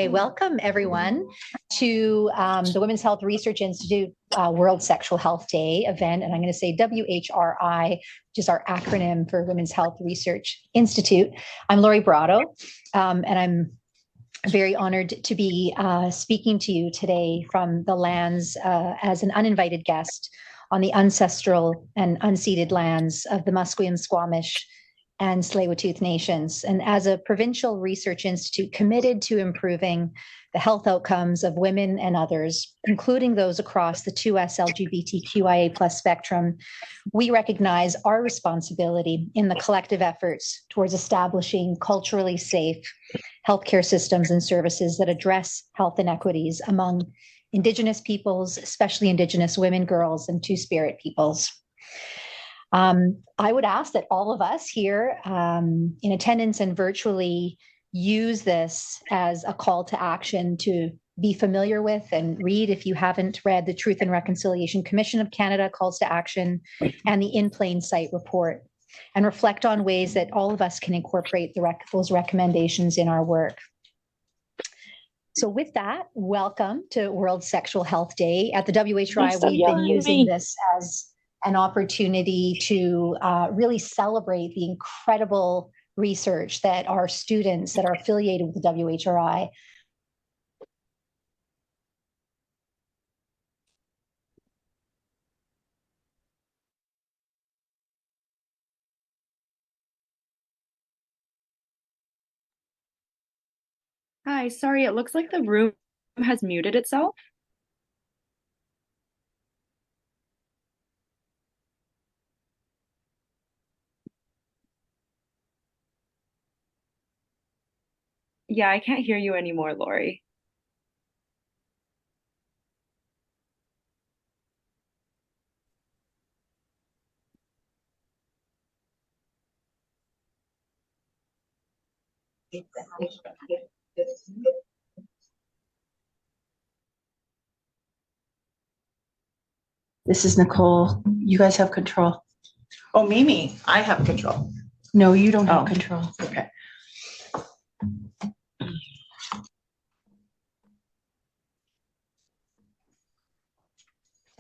Okay, welcome everyone to the Women's Health Research Institute World Sexual Health Day event. And I'm going to say WHRI, which is our acronym for Women's Health Research Institute. I'm Lori Brotto, and I'm very honored to be speaking to you today from the lands as an uninvited guest on the ancestral and unceded lands of the Musqueam, Squamish, and Tsleil-Waututh Nations, and as a provincial research institute committed to improving the health outcomes of women and others, including those across the 2S LGBTQIA+ spectrum, we recognize our responsibility in the collective efforts towards establishing culturally safe healthcare systems and services that address health inequities among Indigenous peoples, especially Indigenous women, girls, and Two-Spirit peoples. I would ask that all of us here in attendance and virtually use this as a call to action to be familiar with and read, if you haven't read, the Truth and Reconciliation Commission of Canada Calls to Action and the In Plain Sight report, and reflect on ways that all of us can incorporate those recommendations in our work. So with that, welcome to World Sexual Health Day. At the WHRI, we've been using this as an opportunity to really celebrate the incredible research that our students that are affiliated with the WHRI Hi, sorry, it looks like the room has muted itself. Yeah, I can't hear you anymore, Lori. This is Nicole. You guys have control. Oh, Mimi, I have control. No, you don't have control. Okay.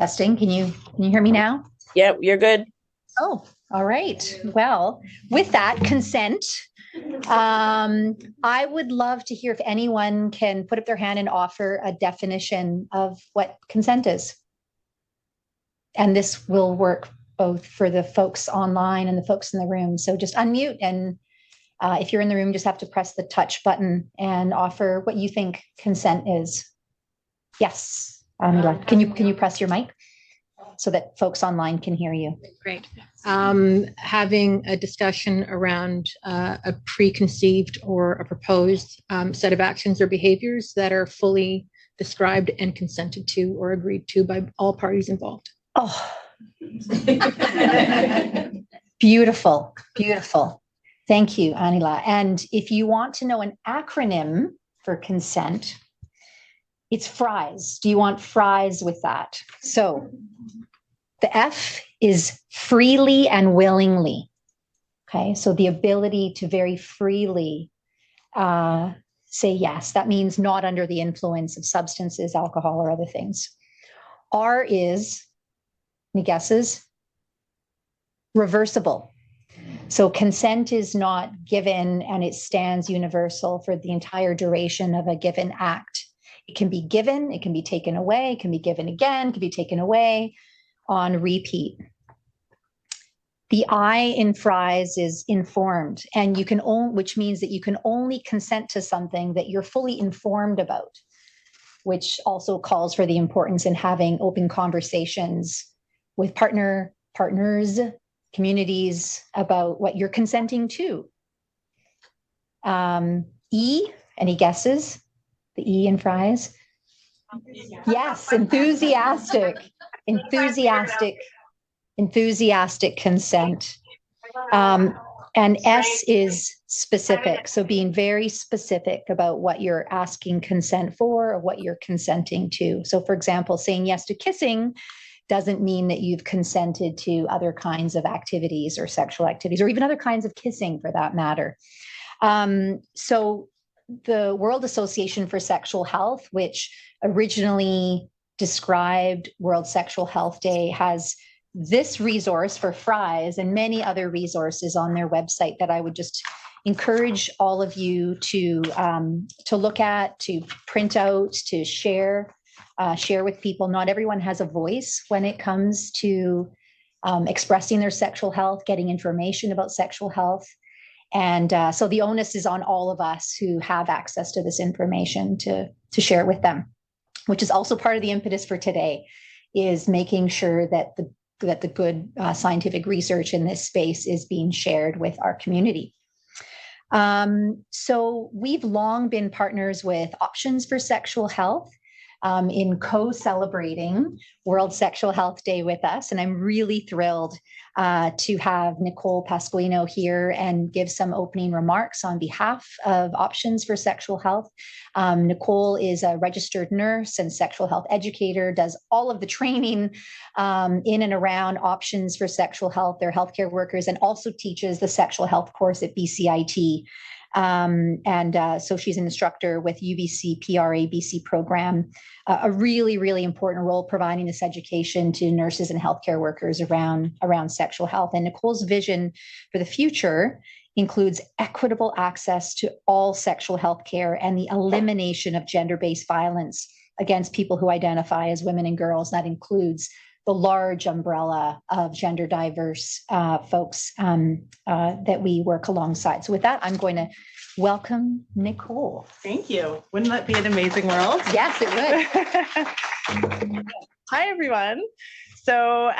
testing. Can you hear me now? Yep, you're good. Oh, all right. Well, with that consent, I would love to hear if anyone can put up their hand and offer a definition of what consent is. And this will work both for the folks online and the folks in the room. So just unmute, and if you're in the room, just have to press the touch button and offer what you think consent is. Yes, Anila, can you press your mic so that folks online can hear you? Great. Having a discussion around a preconceived or a proposed set of actions or behaviors that are fully described and consented to or agreed to by all parties involved. Oh, beautiful, beautiful. Thank you, Anila. And if you want to know an acronym for consent, it's FRIES. Do you want FRIES with that? So the F is freely and willingly. Okay, so the ability to very freely say yes. That means not under the influence of substances, alcohol, or other things. R is, any guesses? Reversible. So consent is not given and it stands universal for the entire duration of a given act. It can be given, it can be taken away, it can be given again, it can be taken away on repeat. The I in FRIES is informed, and you can only, which means that you can only consent to something that you're fully informed about, which also calls for the importance in having open conversations with partners, communities about what you're consenting to. E, any guesses? The E in FRIES? Yes, enthusiastic consent. And S is specific. So being very specific about what you're asking consent for or what you're consenting to. So for example, saying yes to kissing doesn't mean that you've consented to other kinds of activities or sexual activities, or even other kinds of kissing for that matter. So the World Association for Sexual Health, which originally described World Sexual Health Day, has this resource for fries and many other resources on their website that I would just encourage all of you to look at, to print out, to share with people. Not everyone has a voice when it comes to expressing their sexual health, getting information about sexual health. And so the onus is on all of us who have access to this information to share it with them, which is also part of the impetus for today, is making sure that the good scientific research in this space is being shared with our community. So we've long been partners with Options for Sexual Health in co-celebrating World Sexual Health Day with us. And I'm really thrilled to have Nicole Pasquino here and give some opening remarks on behalf of Options for Sexual Health. Nicole is a registered nurse and sexual health educator, does all of the training in and around Options for Sexual Health, their healthcare workers, and also teaches the sexual health course at BCIT. So she's an instructor with UBC PRA BC program, a really, really important role providing this education to nurses and healthcare workers around sexual health. And Nicole's vision for the future includes equitable access to all sexual health care and the elimination of gender-based violence against people who identify as women and girls. That includes the large umbrella of gender diverse folks that we work alongside. So with that, I'm going to welcome Nicole. Thank you. Wouldn't that be an amazing world? Yes, it would. Hi, everyone. So,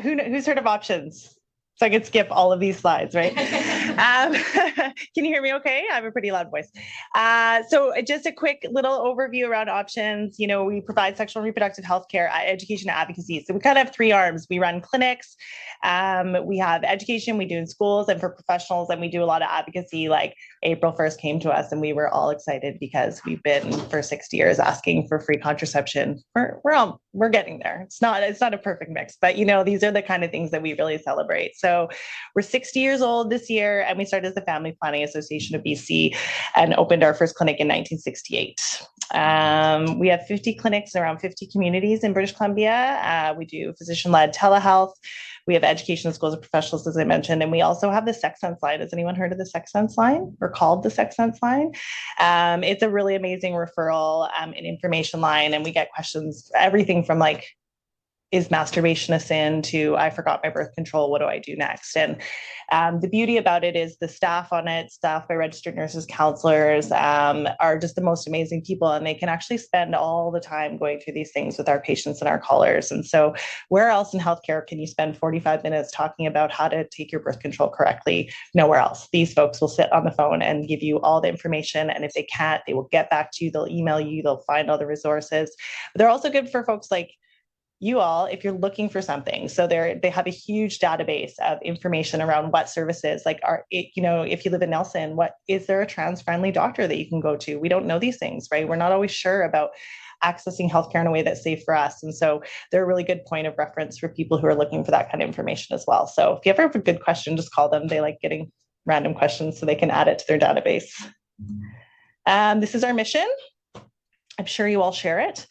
who's heard of Options? So I could skip all of these slides, right? Can you hear me okay? I have a pretty loud voice. So just a quick little overview around Options. You know, we provide sexual and reproductive health care, education, and advocacy. So we kind of have three arms. We run clinics, we have education we do in schools and for professionals, and we do a lot of advocacy. Like April 1st came to us and we were all excited because we've been for 60 years asking for free contraception. We're getting there. It's not a perfect mix, but you know, these are the kind of things that we really celebrate. So we're 60 years old this year, and we started as the Family Planning Association of BC and opened our first clinic in 1968. We have 50 clinics around 50 communities in British Columbia. We do physician-led telehealth. We have education schools of professionals, as I mentioned, and we also have the Sex Sense line. Has anyone heard of the Sex Sense line, or called the Sex Sense line? It's a really amazing referral and information line, and we get questions, everything from like, is masturbation a sin, to I forgot my birth control, what do I do next? And the beauty about it is the staff on it, staffed by registered nurses, counselors, are just the most amazing people, and they can actually spend all the time going through these things with our patients and our callers. And so where else in healthcare can you spend 45 minutes talking about how to take your birth control correctly? Nowhere else. These folks will sit on the phone and give you all the information, and if they can't, they will get back to you, they'll email you, they'll find all the resources. But they're also good for folks like you all, if you're looking for something. So they have a huge database of information around what services, like if you live in Nelson, is there a trans-friendly doctor that you can go to? We don't know these things, right? We're not always sure about accessing healthcare in a way that's safe for us. And so they're a really good point of reference for people who are looking for that kind of information as well. So if you ever have a good question, just call them. They like getting random questions so they can add it to their database. This is our mission. I'm sure you all share it.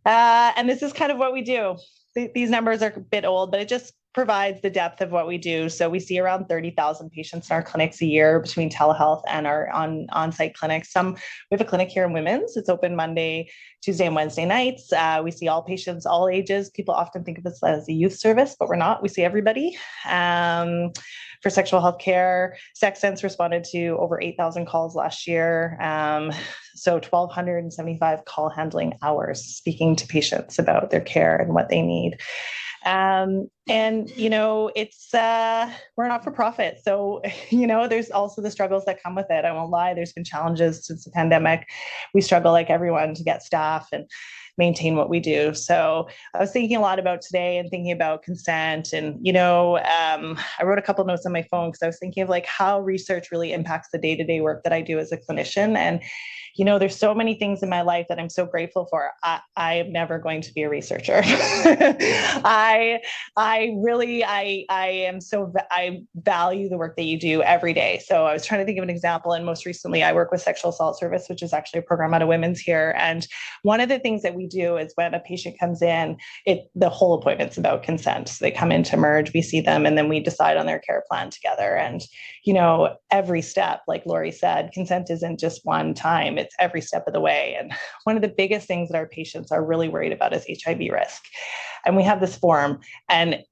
And this is kind of what we do. These numbers are a bit old, but it just provides the depth of what we do. So we see around 30,000 patients in our clinics a year between telehealth and our on-site clinics. We have a clinic here in Women's. It's open Monday, Tuesday, and Wednesday nights. We see all patients, all ages. People often think of us as a youth service, but we're not. We see everybody. For sexual health care, Sex Sense responded to over 8,000 calls last year. So 1,275 call handling hours speaking to patients about their care and what they need. And, you know, we're not for profit. So, you know, there's also the struggles that come with it. I won't lie. There's been challenges since the pandemic. We struggle like everyone to get staff and maintain what we do. So I was thinking a lot about today and thinking about consent. And, you know, I wrote a couple notes on my phone because I was thinking of like how research really impacts the day-to-day work that I do as a clinician. And, you know, there's so many things in my life that I'm so grateful for. I am never going to be a researcher. I I value the work that you do every day. So I was trying to think of an example, and most recently I work with Sexual Assault Service, which is actually a program out of Women's here. And one of the things that we do is when a patient comes in, the whole appointment's about consent. So they come in to merge, we see them, and then we decide on their care plan together. And every step, like Lori said, consent isn't just one time; it's every step of the way. And one of the biggest things that our patients are really worried about is HIV risk. And we have this form, and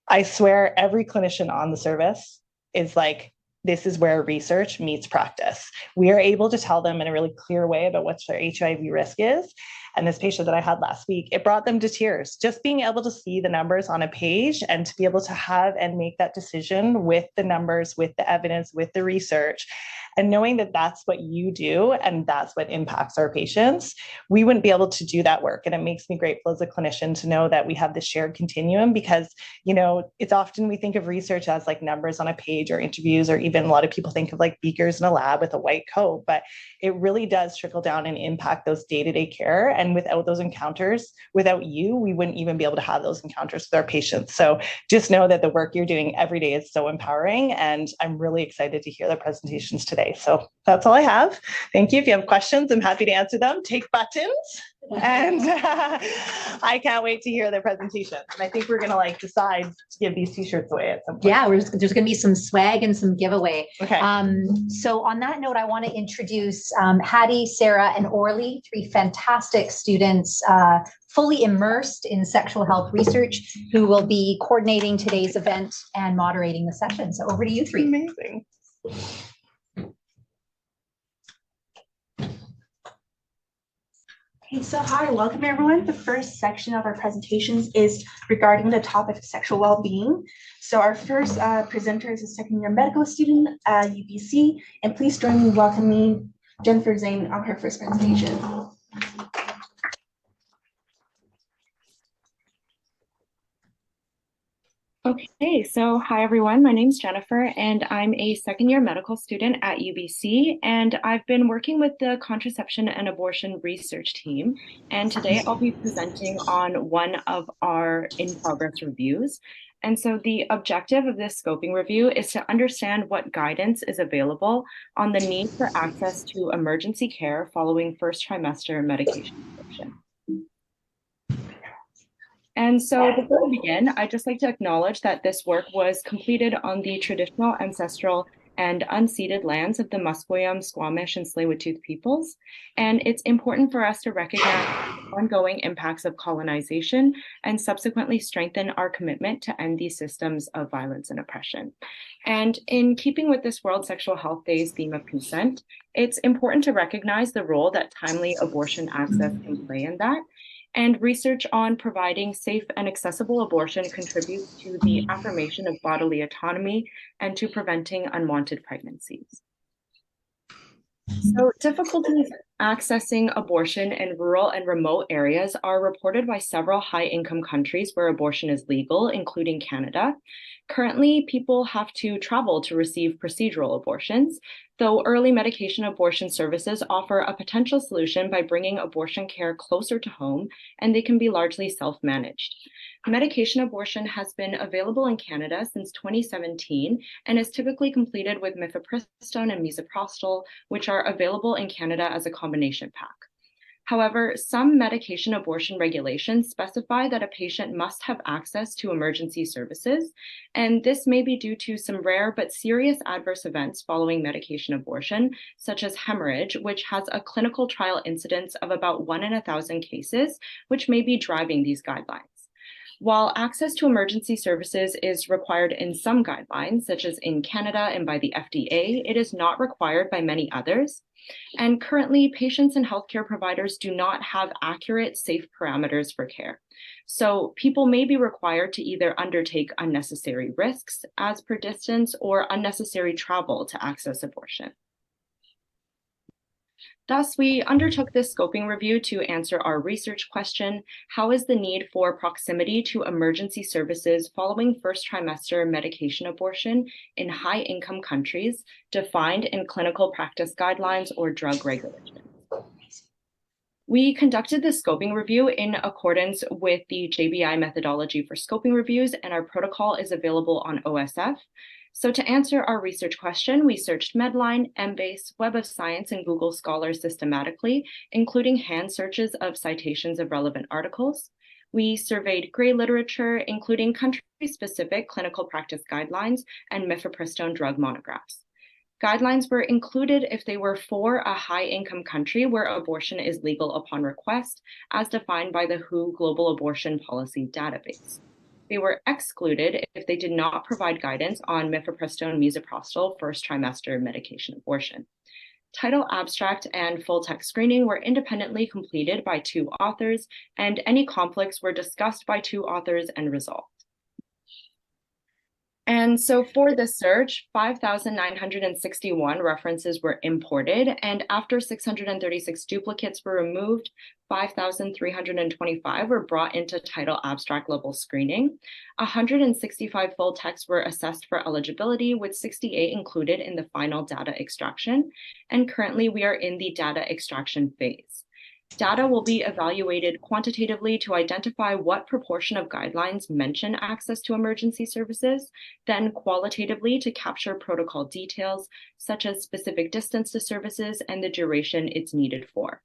I swear every clinician on the service is like, this is where research meets practice. We are able to tell them in a really clear way about what their HIV risk is. And this patient that I had last week, it brought them to tears. Just being able to see the numbers on a page and to be able to have and make that decision with the numbers, with the evidence, with the research, and knowing that that's what you do and that's what impacts our patients, we wouldn't be able to do that work. And it makes me grateful as a clinician to know that we have this shared continuum, because, it's often we think of research as like numbers on a page or interviews, or even a lot of people think of like beakers in a lab with a white coat, but it really does trickle down and impact those day-to-day care. And without those encounters, without you, we wouldn't even be able to have those encounters with our patients. So just know that the work you're doing every day is so empowering. And I'm really excited to hear the presentations today. So that's all I have. Thank you. If you have questions, I'm happy to answer them. Take buttons. And I can't wait to hear the presentations. And I think we're going to decide to give these t-shirts away at some point. Yeah, there's going to be some swag and some giveaway. Okay. So on that note, I want to introduce Hattie, Sarah, and Orly, three fantastic students fully immersed in sexual health research, who will be coordinating today's event and moderating the session. So over to you three. Amazing. Okay, so hi, welcome everyone. The first section of our presentations is regarding the topic of sexual well-being. So our first presenter is a second-year medical student at UBC, and please join me in welcoming Jennifer Zane on her first presentation. Okay, so hi everyone, my name's Jennifer and I'm a second year medical student at UBC, and I've been working with the contraception and abortion research team, and today I'll be presenting on one of our in-progress reviews. And so the objective of this scoping review is to understand what guidance is available on the need for access to emergency care following first trimester medication abortion. And so before we begin, I'd just like to acknowledge that this work was completed on the traditional, ancestral, and unceded lands of the Musqueam, Squamish, and Tsleil-Waututh peoples. And it's important for us to recognize the ongoing impacts of colonization and subsequently strengthen our commitment to end these systems of violence and oppression. And in keeping with this World Sexual Health Day's theme of consent, it's important to recognize the role that timely abortion access can play in that. And research on providing safe and accessible abortion contributes to the affirmation of bodily autonomy and to preventing unwanted pregnancies. So difficulties accessing abortion in rural and remote areas are reported by several high-income countries where abortion is legal, including Canada. Currently, people have to travel to receive procedural abortions, though early medication abortion services offer a potential solution by bringing abortion care closer to home, and they can be largely self-managed. Medication abortion has been available in Canada since 2017 and is typically completed with mifepristone and misoprostol, which are available in Canada as a combination pack. However, some medication abortion regulations specify that a patient must have access to emergency services, and this may be due to some rare but serious adverse events following medication abortion, such as hemorrhage, which has a clinical trial incidence of about 1 in 1,000 cases, which may be driving these guidelines. While access to emergency services is required in some guidelines, such as in Canada and by the FDA, it is not required by many others. And currently, patients and healthcare providers do not have accurate, safe parameters for care. So people may be required to either undertake unnecessary risks as per distance or unnecessary travel to access abortion. Thus, we undertook this scoping review to answer our research question: how is the need for proximity to emergency services following first trimester medication abortion in high-income countries defined in clinical practice guidelines or drug regulations? We conducted the scoping review in accordance with the JBI methodology for scoping reviews, and our protocol is available on OSF. So to answer our research question, we searched Medline, Embase, Web of Science, and Google Scholar systematically, including hand searches of citations of relevant articles. We surveyed gray literature, including country-specific clinical practice guidelines and mifepristone drug monographs. Guidelines were included if they were for a high-income country where abortion is legal upon request, as defined by the WHO Global Abortion Policy Database. They were excluded if they did not provide guidance on mifepristone misoprostol first trimester medication abortion. Title abstract and full text screening were independently completed by 2 authors, and any conflicts were discussed by 2 authors and resolved. And so for the search, 5,961 references were imported, and after 636 duplicates were removed, 5,325 were brought into title abstract level screening. 165 full texts were assessed for eligibility, with 68 included in the final data extraction. And currently we are in the data extraction phase. Data will be evaluated quantitatively to identify what proportion of guidelines mention access to emergency services, then qualitatively to capture protocol details, such as specific distance to services and the duration it's needed for.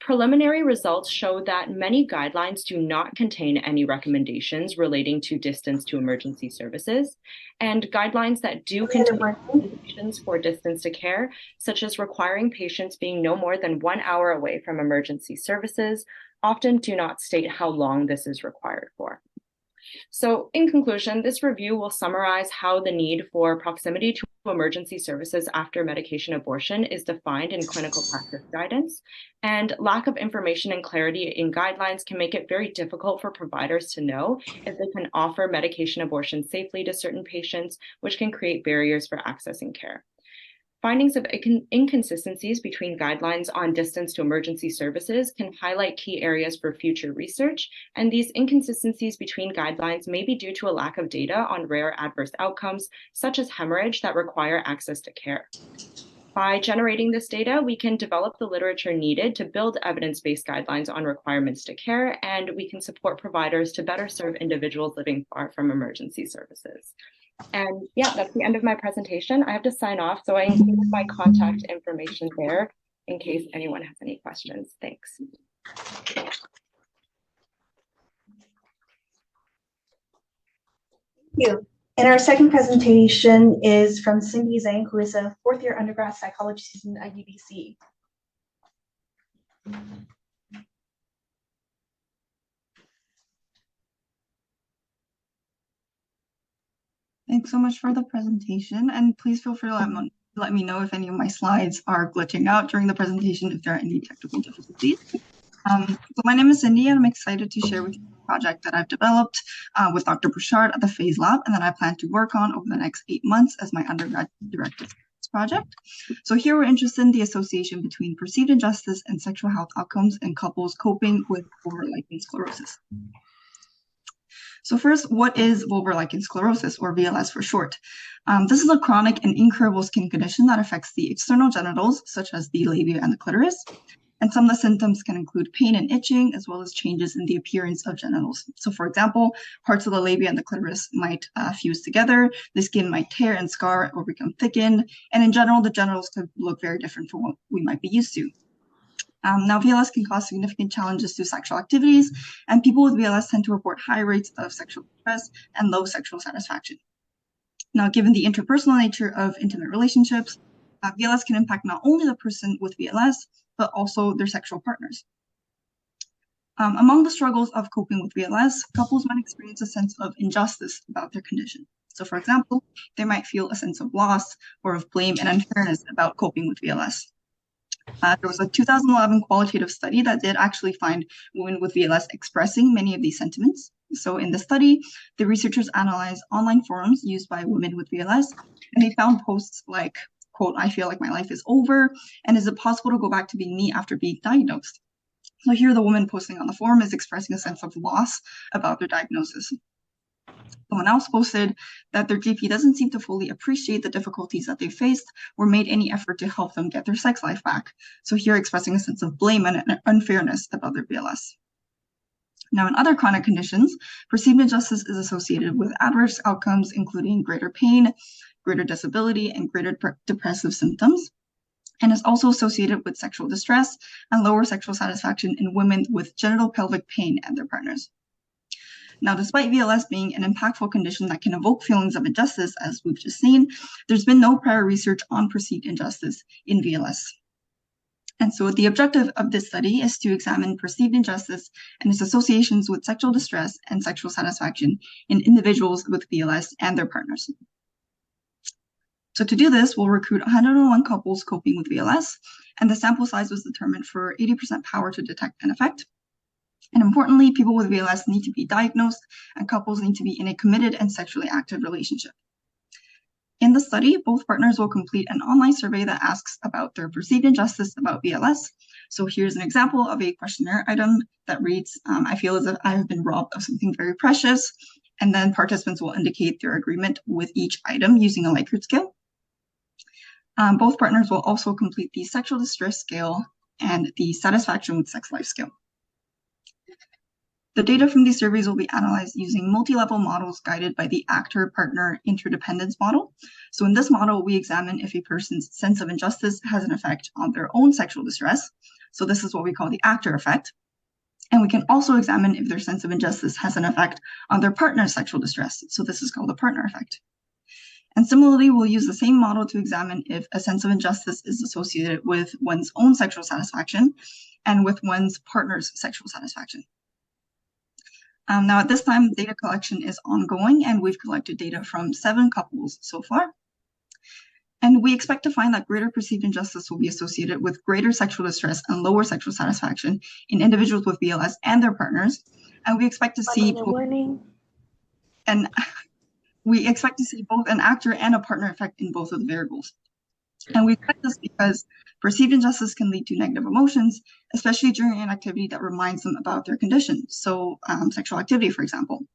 Preliminary results show that many guidelines do not contain any recommendations relating to distance to emergency services, and guidelines that do contain recommendations for distance to care, such as requiring patients being no more than 1 hour away from emergency services, often do not state how long this is required for. So in conclusion, this review will summarize how the need for proximity to emergency services after medication abortion is defined in clinical practice guidance, and lack of information and clarity in guidelines can make it very difficult for providers to know if they can offer medication abortion safely to certain patients, which can create barriers for accessing care. Findings of inconsistencies between guidelines on distance to emergency services can highlight key areas for future research, and these inconsistencies between guidelines may be due to a lack of data on rare adverse outcomes, such as hemorrhage, that require access to care. By generating this data, we can develop the literature needed to build evidence-based guidelines on requirements to care, and we can support providers to better serve individuals living far from emergency services. And yeah, that's the end of my presentation. I have to sign off, so I included my contact information there in case anyone has any questions. Thanks. Thank you. And our second presentation is from Cindy Zhang, who is a 4th-year undergrad psychology student at UBC. Thanks so much for the presentation, and please feel free to let me know if any of my slides are glitching out during the presentation, if there are any technical difficulties. So my name is Cindy, and I'm excited to share with you a project that I've developed with Dr. Bouchard at the Phase Lab, and that I plan to work on over the next 8 months as my undergrad directed project. So here we're interested in the association between perceived injustice and sexual health outcomes in couples coping with vulvar lichen sclerosis. So first, what is vulvar lichen sclerosis, or VLS for short? This is a chronic and incurable skin condition that affects the external genitals, such as the labia and the clitoris. And some of the symptoms can include pain and itching, as well as changes in the appearance of genitals. So for example, parts of the labia and the clitoris might fuse together, the skin might tear and scar or become thickened, and in general, the genitals could look very different from what we might be used to. Now, VLS can cause significant challenges to sexual activities, and people with VLS tend to report high rates of sexual distress and low sexual satisfaction. Now, given the interpersonal nature of intimate relationships, VLS can impact not only the person with VLS, but also their sexual partners. Among the struggles of coping with VLS, couples might experience a sense of injustice about their condition. So, for example, they might feel a sense of loss or of blame and unfairness about coping with VLS. There was a 2011 qualitative study that did actually find women with VLS expressing many of these sentiments. So in the study, the researchers analyzed online forums used by women with VLS, and they found posts like, quote, "I feel like my life is over, and is it possible to go back to being me after being diagnosed?" So here the woman posting on the forum is expressing a sense of loss about their diagnosis. Someone else posted that their GP doesn't seem to fully appreciate the difficulties that they faced or made any effort to help them get their sex life back. So here expressing a sense of blame and unfairness about their BLS. Now, in other chronic conditions, perceived injustice is associated with adverse outcomes, including greater pain, greater disability, and greater depressive symptoms, and is also associated with sexual distress and lower sexual satisfaction in women with genital pelvic pain and their partners. Now, despite VLS being an impactful condition that can evoke feelings of injustice, as we've just seen, there's been no prior research on perceived injustice in VLS. And so the objective of this study is to examine perceived injustice and its associations with sexual distress and sexual satisfaction in individuals with VLS and their partners. So to do this, we'll recruit 101 couples coping with VLS, and the sample size was determined for 80% power to detect an effect. And importantly, people with VLS need to be diagnosed, and couples need to be in a committed and sexually active relationship. In the study, both partners will complete an online survey that asks about their perceived injustice about VLS. So here's an example of a questionnaire item that reads, I feel as if I have been robbed of something very precious. And then participants will indicate their agreement with each item using a Likert scale. Both partners will also complete the sexual distress scale and the satisfaction with sex life scale. The data from these surveys will be analyzed using multi-level models guided by the actor-partner interdependence model. So in this model, we examine if a person's sense of injustice has an effect on their own sexual distress. So this is what we call the actor effect. And we can also examine if their sense of injustice has an effect on their partner's sexual distress. So this is called the partner effect. And similarly, we'll use the same model to examine if a sense of injustice is associated with one's own sexual satisfaction and with one's partner's sexual satisfaction. Now, at this time, data collection is ongoing, and we've collected data from 7 couples so far. And we expect to find that greater perceived injustice will be associated with greater sexual distress and lower sexual satisfaction in individuals with VLS and their partners. And we expect to see both an actor and a partner effect in both of the variables. And we expect this because perceived injustice can lead to negative emotions, especially during an activity that reminds them about their condition. So sexual activity, for example.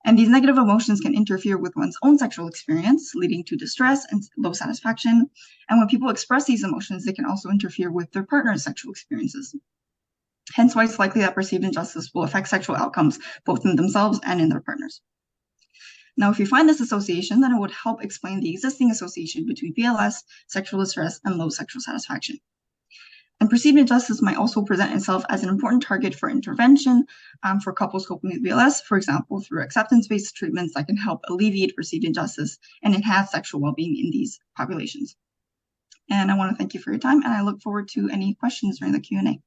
And these negative emotions can interfere with one's own sexual experience, leading to distress and low satisfaction. And when people express these emotions, they can also interfere with their partner's sexual experiences. Hence why it's likely that perceived injustice will affect sexual outcomes, both in themselves and in their partners. Now, if you find this association, then it would help explain the existing association between VLS, sexual distress, and low sexual satisfaction. And perceived injustice might also present itself as an important target for intervention for couples coping with VLS, for example, through acceptance-based treatments that can help alleviate perceived injustice and enhance sexual well-being in these populations. And I want to thank you for your time, and I look forward to any questions during the Q&A.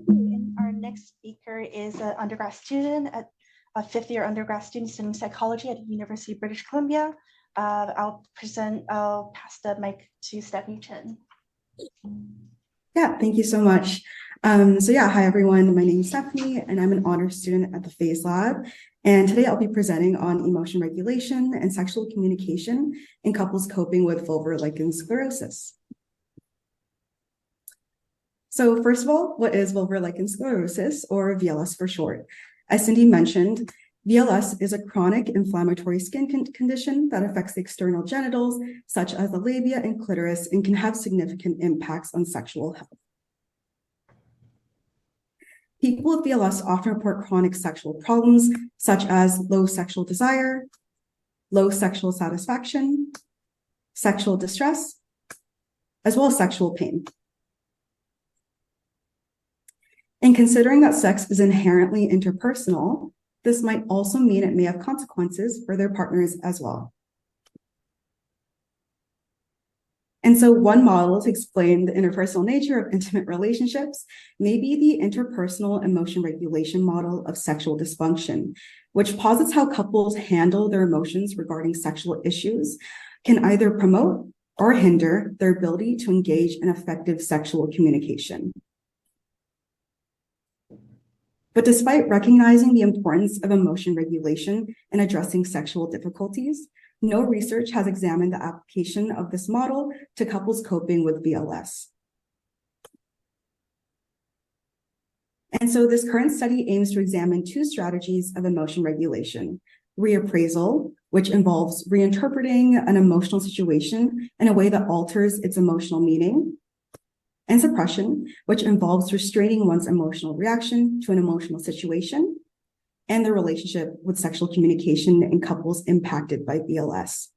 And our next speaker is an undergrad student, a fifth-year undergrad student studying psychology at the University of British Columbia. I'll pass the mic to Stephanie Chen. Yeah, thank you so much. Hi everyone, my name is Stephanie and I'm an honors student at the FASE Lab. And today I'll be presenting on emotion regulation and sexual communication in couples coping with vulvar lichen sclerosis. So first of all, what is vulvar lichen sclerosis, or VLS for short? As Cindy mentioned, VLS is a chronic inflammatory skin condition that affects the external genitals, such as the labia and clitoris, and can have significant impacts on sexual health. People with VLS often report chronic sexual problems, such as low sexual desire, low sexual satisfaction, sexual distress, as well as sexual pain. And considering that sex is inherently interpersonal, this might also mean it may have consequences for their partners as well. And so one model to explain the interpersonal nature of intimate relationships may be the interpersonal emotion regulation model of sexual dysfunction, which posits how couples handle their emotions regarding sexual issues can either promote or hinder their ability to engage in effective sexual communication. But despite recognizing the importance of emotion regulation in addressing sexual difficulties, no research has examined the application of this model to couples coping with VLS. And so this current study aims to examine two strategies of emotion regulation: reappraisal, which involves reinterpreting an emotional situation in a way that alters its emotional meaning, and suppression, which involves restraining one's emotional reaction to an emotional situation and the relationship with sexual communication in couples impacted by VLS.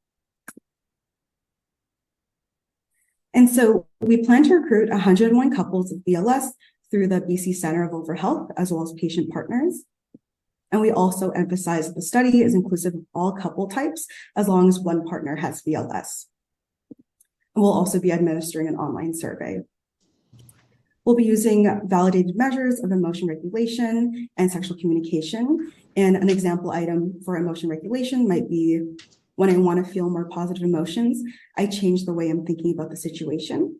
And so we plan to recruit 101 couples with VLS through the BC Centre of Over Health, as well as patient partners. And we also emphasize that the study is inclusive of all couple types, as long as one partner has VLS. And we'll also be administering an online survey. We'll be using validated measures of emotion regulation and sexual communication. And an example item for emotion regulation might be, when I want to feel more positive emotions, I change the way I'm thinking about the situation.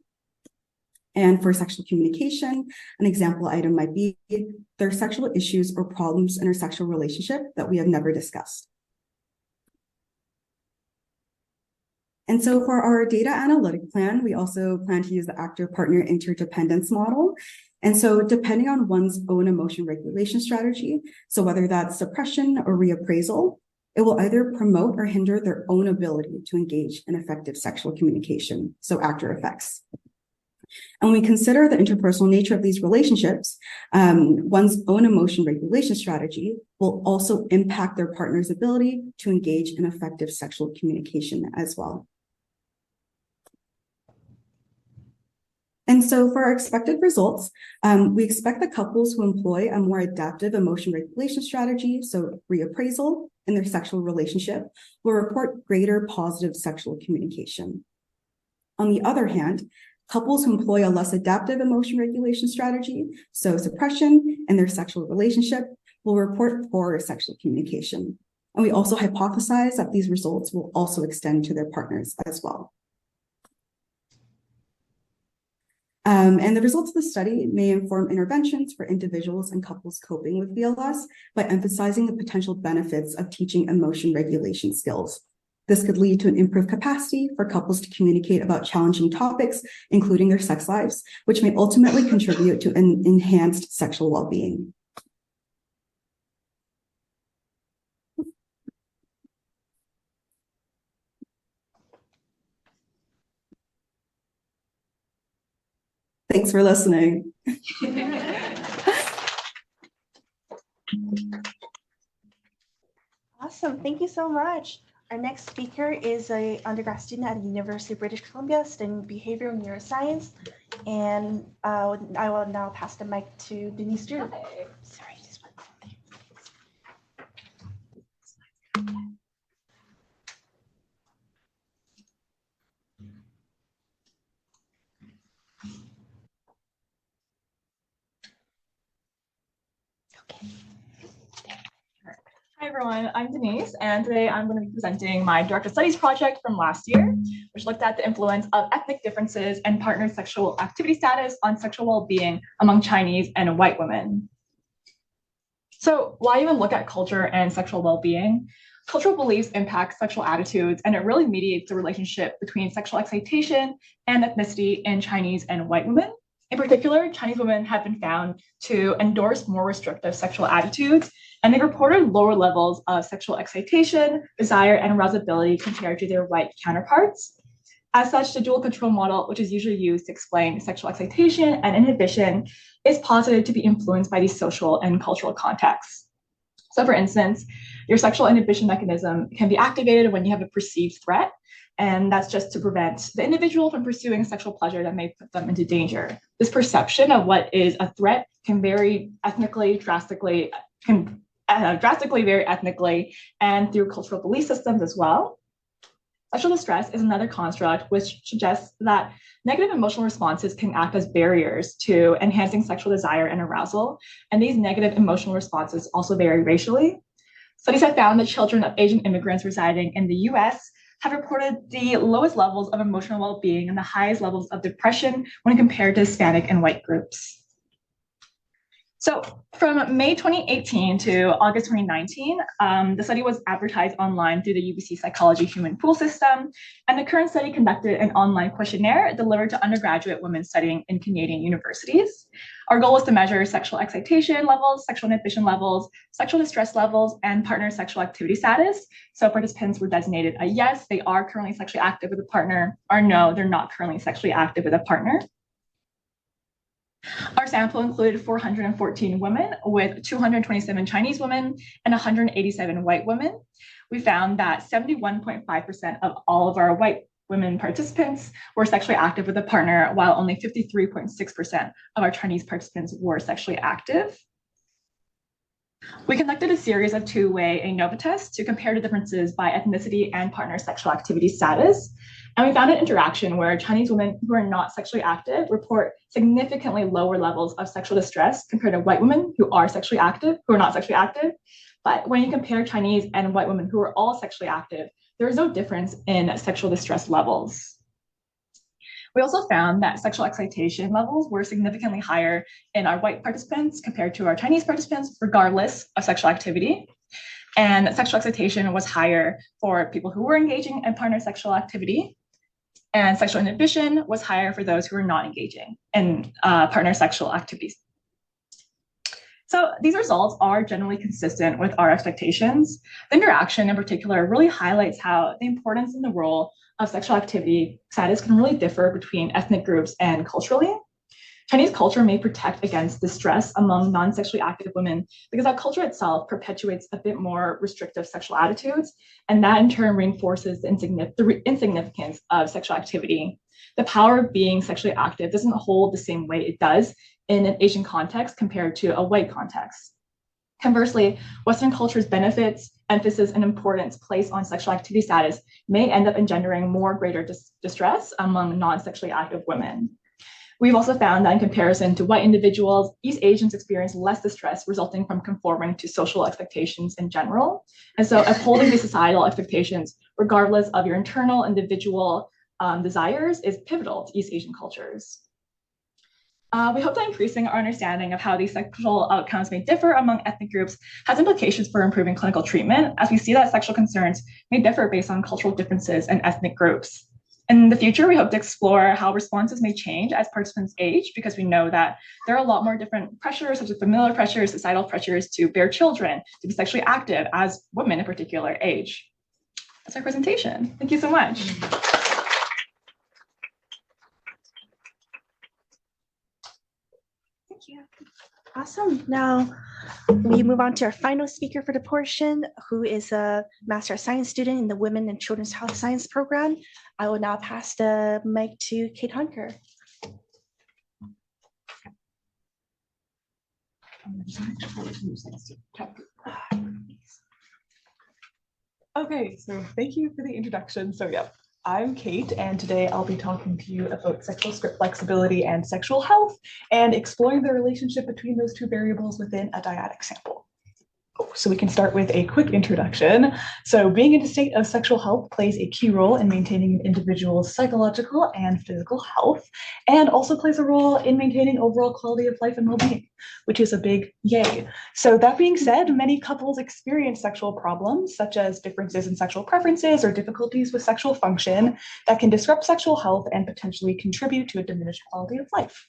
And for sexual communication, an example item might be, there are sexual issues or problems in our sexual relationship that we have never discussed. And so for our data analytic plan, we also plan to use the actor-partner interdependence model. And so depending on one's own emotion regulation strategy, so whether that's suppression or reappraisal, it will either promote or hinder their own ability to engage in effective sexual communication, so actor effects. And when we consider the interpersonal nature of these relationships, one's own emotion regulation strategy will also impact their partner's ability to engage in effective sexual communication as well. And so for our expected results, we expect the couples who employ a more adaptive emotion regulation strategy, so reappraisal, in their sexual relationship, will report greater positive sexual communication. On the other hand, couples who employ a less adaptive emotion regulation strategy, so suppression, in their sexual relationship, will report poorer sexual communication. And we also hypothesize that these results will also extend to their partners as well. And the results of the study may inform interventions for individuals and couples coping with VLS by emphasizing the potential benefits of teaching emotion regulation skills. This could lead to an improved capacity for couples to communicate about challenging topics, including their sex lives, which may ultimately contribute to an enhanced sexual well-being. Thanks for listening. Awesome, thank you so much. Our next speaker is an undergrad student at the University of British Columbia studying behavioral neuroscience. And I will now pass the mic to Denise Drew. Sorry, just one moment. Hi everyone, I'm Denise, and today I'm going to be presenting my Director Studies project from last year, which looked at the influence of ethnic differences and partner sexual activity status on sexual well-being among Chinese and white women. So why even look at culture and sexual well-being? Cultural beliefs impact sexual attitudes, and it really mediates the relationship between sexual excitation and ethnicity in Chinese and white women. In particular, Chinese women have been found to endorse more restrictive sexual attitudes, and they reported lower levels of sexual excitation, desire, and arousability compared to their white counterparts. As such, the dual control model, which is usually used to explain sexual excitation and inhibition, is posited to be influenced by these social and cultural contexts. So for instance, your sexual inhibition mechanism can be activated when you have a perceived threat, and that's just to prevent the individual from pursuing sexual pleasure that may put them into danger. This perception of what is a threat can vary ethnically, drastically vary ethnically, and through cultural belief systems as well. Sexual distress is another construct which suggests that negative emotional responses can act as barriers to enhancing sexual desire and arousal, and these negative emotional responses also vary racially. Studies have found that children of Asian immigrants residing in the US have reported the lowest levels of emotional well-being and the highest levels of depression when compared to Hispanic and white groups. So from May 2018 to August 2019, the study was advertised online through the UBC Psychology Human Pool System, and the current study conducted an online questionnaire delivered to undergraduate women studying in Canadian universities. Our goal was to measure sexual excitation levels, sexual inhibition levels, sexual distress levels, and partner sexual activity status. So participants were designated a yes, they are currently sexually active with a partner, or no, they're not currently sexually active with a partner. Our sample included 414 women with 227 Chinese women and 187 white women. We found that 71.5% of all of our white women participants were sexually active with a partner, while only 53.6% of our Chinese participants were sexually active. We conducted a series of two-way ANOVA tests to compare the differences by ethnicity and partner sexual activity status. And we found an interaction where Chinese women who are not sexually active report significantly lower levels of sexual distress compared to white women who are sexually active, who are not sexually active. But when you compare Chinese and white women who are all sexually active, there is no difference in sexual distress levels. We also found that sexual excitation levels were significantly higher in our white participants compared to our Chinese participants, regardless of sexual activity. And sexual excitation was higher for people who were engaging in partner sexual activity. And sexual inhibition was higher for those who were not engaging in partner sexual activities. So these results are generally consistent with our expectations. The interaction in particular really highlights how the importance and the role of sexual activity status can really differ between ethnic groups and culturally. Chinese culture may protect against distress among non-sexually active women because that culture itself perpetuates a bit more restrictive sexual attitudes, and that in turn reinforces the insignificance of sexual activity. The power of being sexually active doesn't hold the same weight it does in an Asian context compared to a white context. Conversely, Western culture's benefits, emphasis, and importance placed on sexual activity status may end up engendering more greater distress among non-sexually active women. We've also found that in comparison to white individuals, East Asians experience less distress resulting from conforming to social expectations in general. And so upholding these societal expectations, regardless of your internal individual desires, is pivotal to East Asian cultures. We hope that increasing our understanding of how these sexual outcomes may differ among ethnic groups has implications for improving clinical treatment, as we see that sexual concerns may differ based on cultural differences in ethnic groups. In the future, we hope to explore how responses may change as participants age, because we know that there are a lot more different pressures, such as familial pressures, societal pressures to bear children, to be sexually active as women in particular age. That's our presentation. Thank you so much. Thank you. Awesome. Now we move on to our final speaker for the portion, who is a Master of Science student in the Women and Children's Health Science program. I will now pass the mic to Kate Hunker. Okay, so thank you for the introduction. So yeah, I'm Kate, and today I'll be talking to you about sexual script flexibility and sexual health, and exploring the relationship between those two variables within a dyadic sample. So we can start with a quick introduction. So being in a state of sexual health plays a key role in maintaining an individual's psychological and physical health, and also plays a role in maintaining overall quality of life and well-being, which is a big yay. So that being said, many couples experience sexual problems, such as differences in sexual preferences or difficulties with sexual function, that can disrupt sexual health and potentially contribute to a diminished quality of life.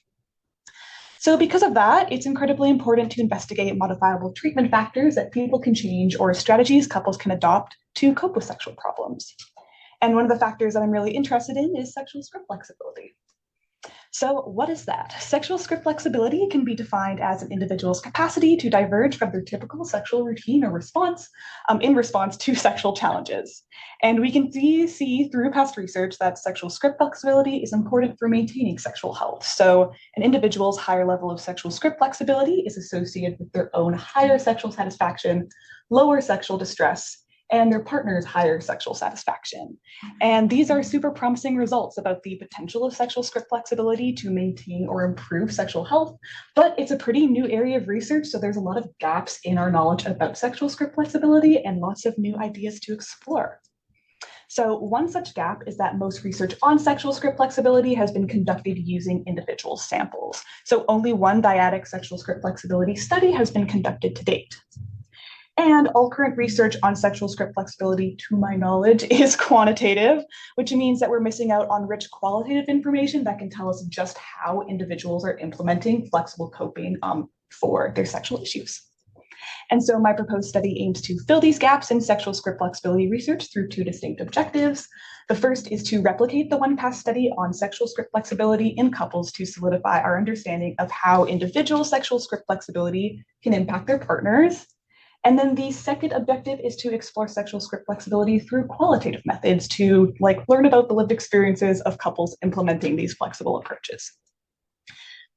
So because of that, it's incredibly important to investigate modifiable treatment factors that people can change or strategies couples can adopt to cope with sexual problems. And one of the factors that I'm really interested in is sexual script flexibility. So what is that? Sexual script flexibility can be defined as an individual's capacity to diverge from their typical sexual routine or response in response to sexual challenges. And we can see through past research that sexual script flexibility is important for maintaining sexual health. So an individual's higher level of sexual script flexibility is associated with their own higher sexual satisfaction, lower sexual distress, and their partner's higher sexual satisfaction. And these are super promising results about the potential of sexual script flexibility to maintain or improve sexual health, but it's a pretty new area of research, so there's a lot of gaps in our knowledge about sexual script flexibility and lots of new ideas to explore. So one such gap is that most research on sexual script flexibility has been conducted using individual samples. So only one dyadic sexual script flexibility study has been conducted to date. And all current research on sexual script flexibility, to my knowledge, is quantitative, which means that we're missing out on rich qualitative information that can tell us just how individuals are implementing flexible coping for their sexual issues. And so my proposed study aims to fill these gaps in sexual script flexibility research through two distinct objectives. The first is to replicate the one past study on sexual script flexibility in couples to solidify our understanding of how individual sexual script flexibility can impact their partners. And then the second objective is to explore sexual script flexibility through qualitative methods to learn about the lived experiences of couples implementing these flexible approaches.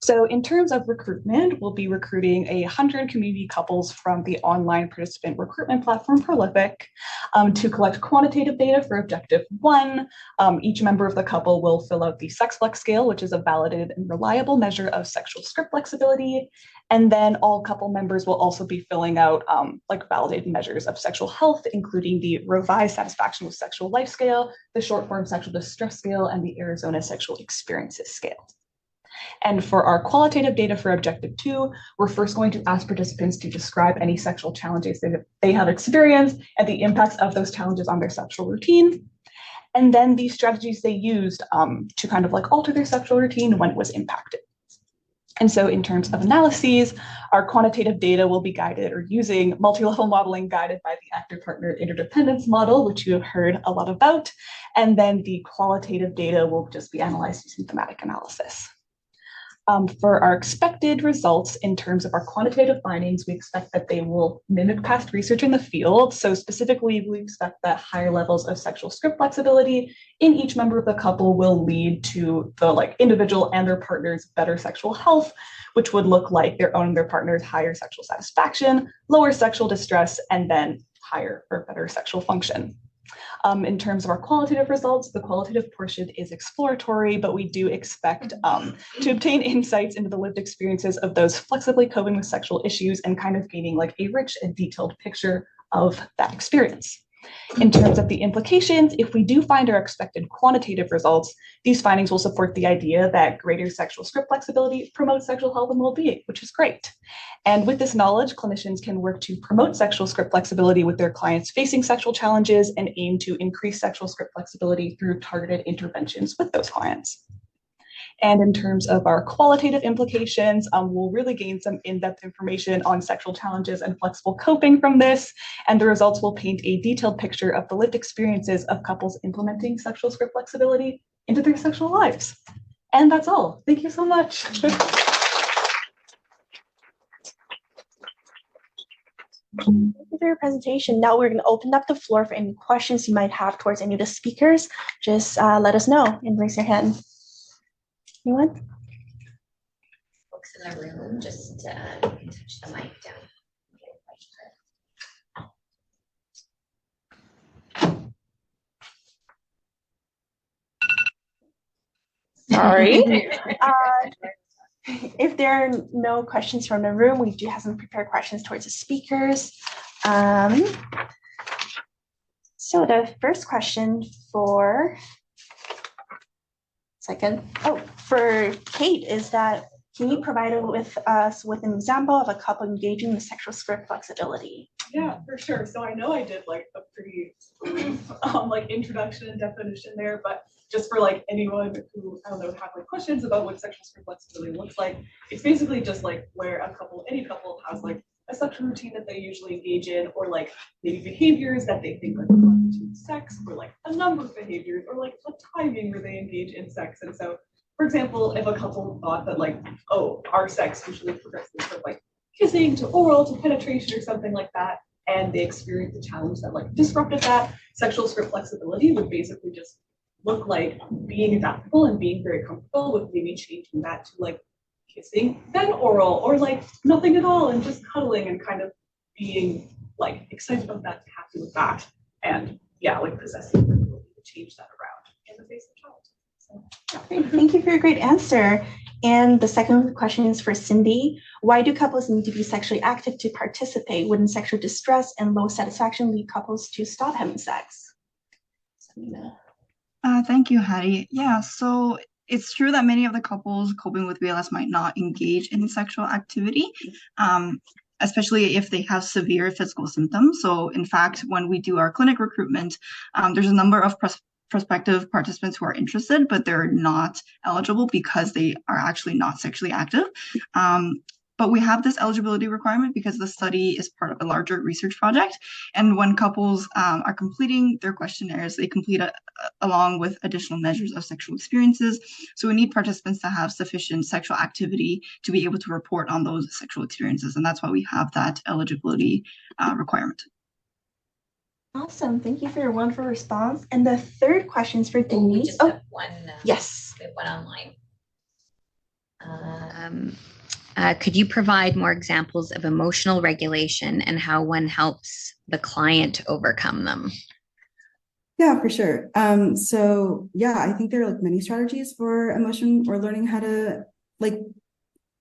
So in terms of recruitment, we'll be recruiting 100 community couples from the online participant recruitment platform Prolific to collect quantitative data for objective 1. Each member of the couple will fill out the Sex Flex scale, which is a validated and reliable measure of sexual script flexibility. And then all couple members will also be filling out validated measures of sexual health, including the revised satisfaction with sexual life scale, the short form sexual distress scale, and the Arizona sexual experiences scale. And for our qualitative data for objective 2, we're first going to ask participants to describe any sexual challenges that they have experienced and the impacts of those challenges on their sexual routine. And then the strategies they used to alter their sexual routine when it was impacted. And so in terms of analyses, our quantitative data will be guided or using multi-level modeling guided by the actor-partner interdependence model, which you have heard a lot about. And then the qualitative data will just be analyzed using thematic analysis. For our expected results in terms of our quantitative findings, we expect that they will mimic past research in the field. So specifically, we expect that higher levels of sexual script flexibility in each member of the couple will lead to the individual and their partner's better sexual health, which would look like their own and their partner's higher sexual satisfaction, lower sexual distress, and then higher or better sexual function. In terms of our qualitative results, the qualitative portion is exploratory, but we do expect to obtain insights into the lived experiences of those flexibly coping with sexual issues and kind of gaining a rich and detailed picture of that experience. In terms of the implications, if we do find our expected quantitative results, these findings will support the idea that greater sexual script flexibility promotes sexual health and well-being, which is great. And with this knowledge, clinicians can work to promote sexual script flexibility with their clients facing sexual challenges and aim to increase sexual script flexibility through targeted interventions with those clients. And in terms of our qualitative implications, we'll really gain some in-depth information on sexual challenges and flexible coping from this. And the results will paint a detailed picture of the lived experiences of couples implementing sexual script flexibility into their sexual lives. And that's all. Thank you so much. Thank you for your presentation. Now we're going to open up the floor for any questions you might have towards any of the speakers. Just let us know and raise your hand. Anyone? Folks in the room, just you can touch the mic down. Sorry. If there are no questions from the room, we do have some prepared questions towards the speakers. So the first question for Kate is that, can you provide us with an example of a couple engaging with sexual script flexibility? Yeah, for sure. So I know I did a pretty brief introduction and definition there, but just for anyone who have questions about what sexual script flexibility looks like, it's basically just where any couple has a sexual routine that they usually engage in, or maybe behaviors that they think constitute sex, or a number of behaviors, or a timing where they engage in sex. And so, for example, if a couple thought that our sex usually progresses from kissing to oral to penetration or something like that, and they experience a challenge that disrupted that, sexual script flexibility would basically just look like being adaptable and being very comfortable with maybe changing that to kissing, then oral, or nothing at all and just cuddling and kind of being excited about that, happy with that, and possessing the ability to change that around in the face of child. So, Great. Thank you for your great answer. And the second question is for Cindy. Why do couples need to be sexually active to participate? Wouldn't sexual distress and low satisfaction lead couples to stop having sex? Thank you, Hattie. Yeah, so it's true that many of the couples coping with BLS might not engage in sexual activity, especially if they have severe physical symptoms. So in fact, when we do our clinic recruitment, there's a number of prospective participants who are interested, but they're not eligible because they are actually not sexually active. But we have this eligibility requirement because the study is part of a larger research project. And when couples are completing their questionnaires, they complete along with additional measures of sexual experiences. So we need participants to have sufficient sexual activity to be able to report on those sexual experiences. And that's why we have that eligibility requirement. Awesome. Thank you for your wonderful response. And the third question is for Denise. We just have one. Yes. We have one online. Could you provide more examples of emotional regulation and how one helps the client overcome them? Yeah, for sure. So yeah, I think there are like many strategies for emotion or learning how to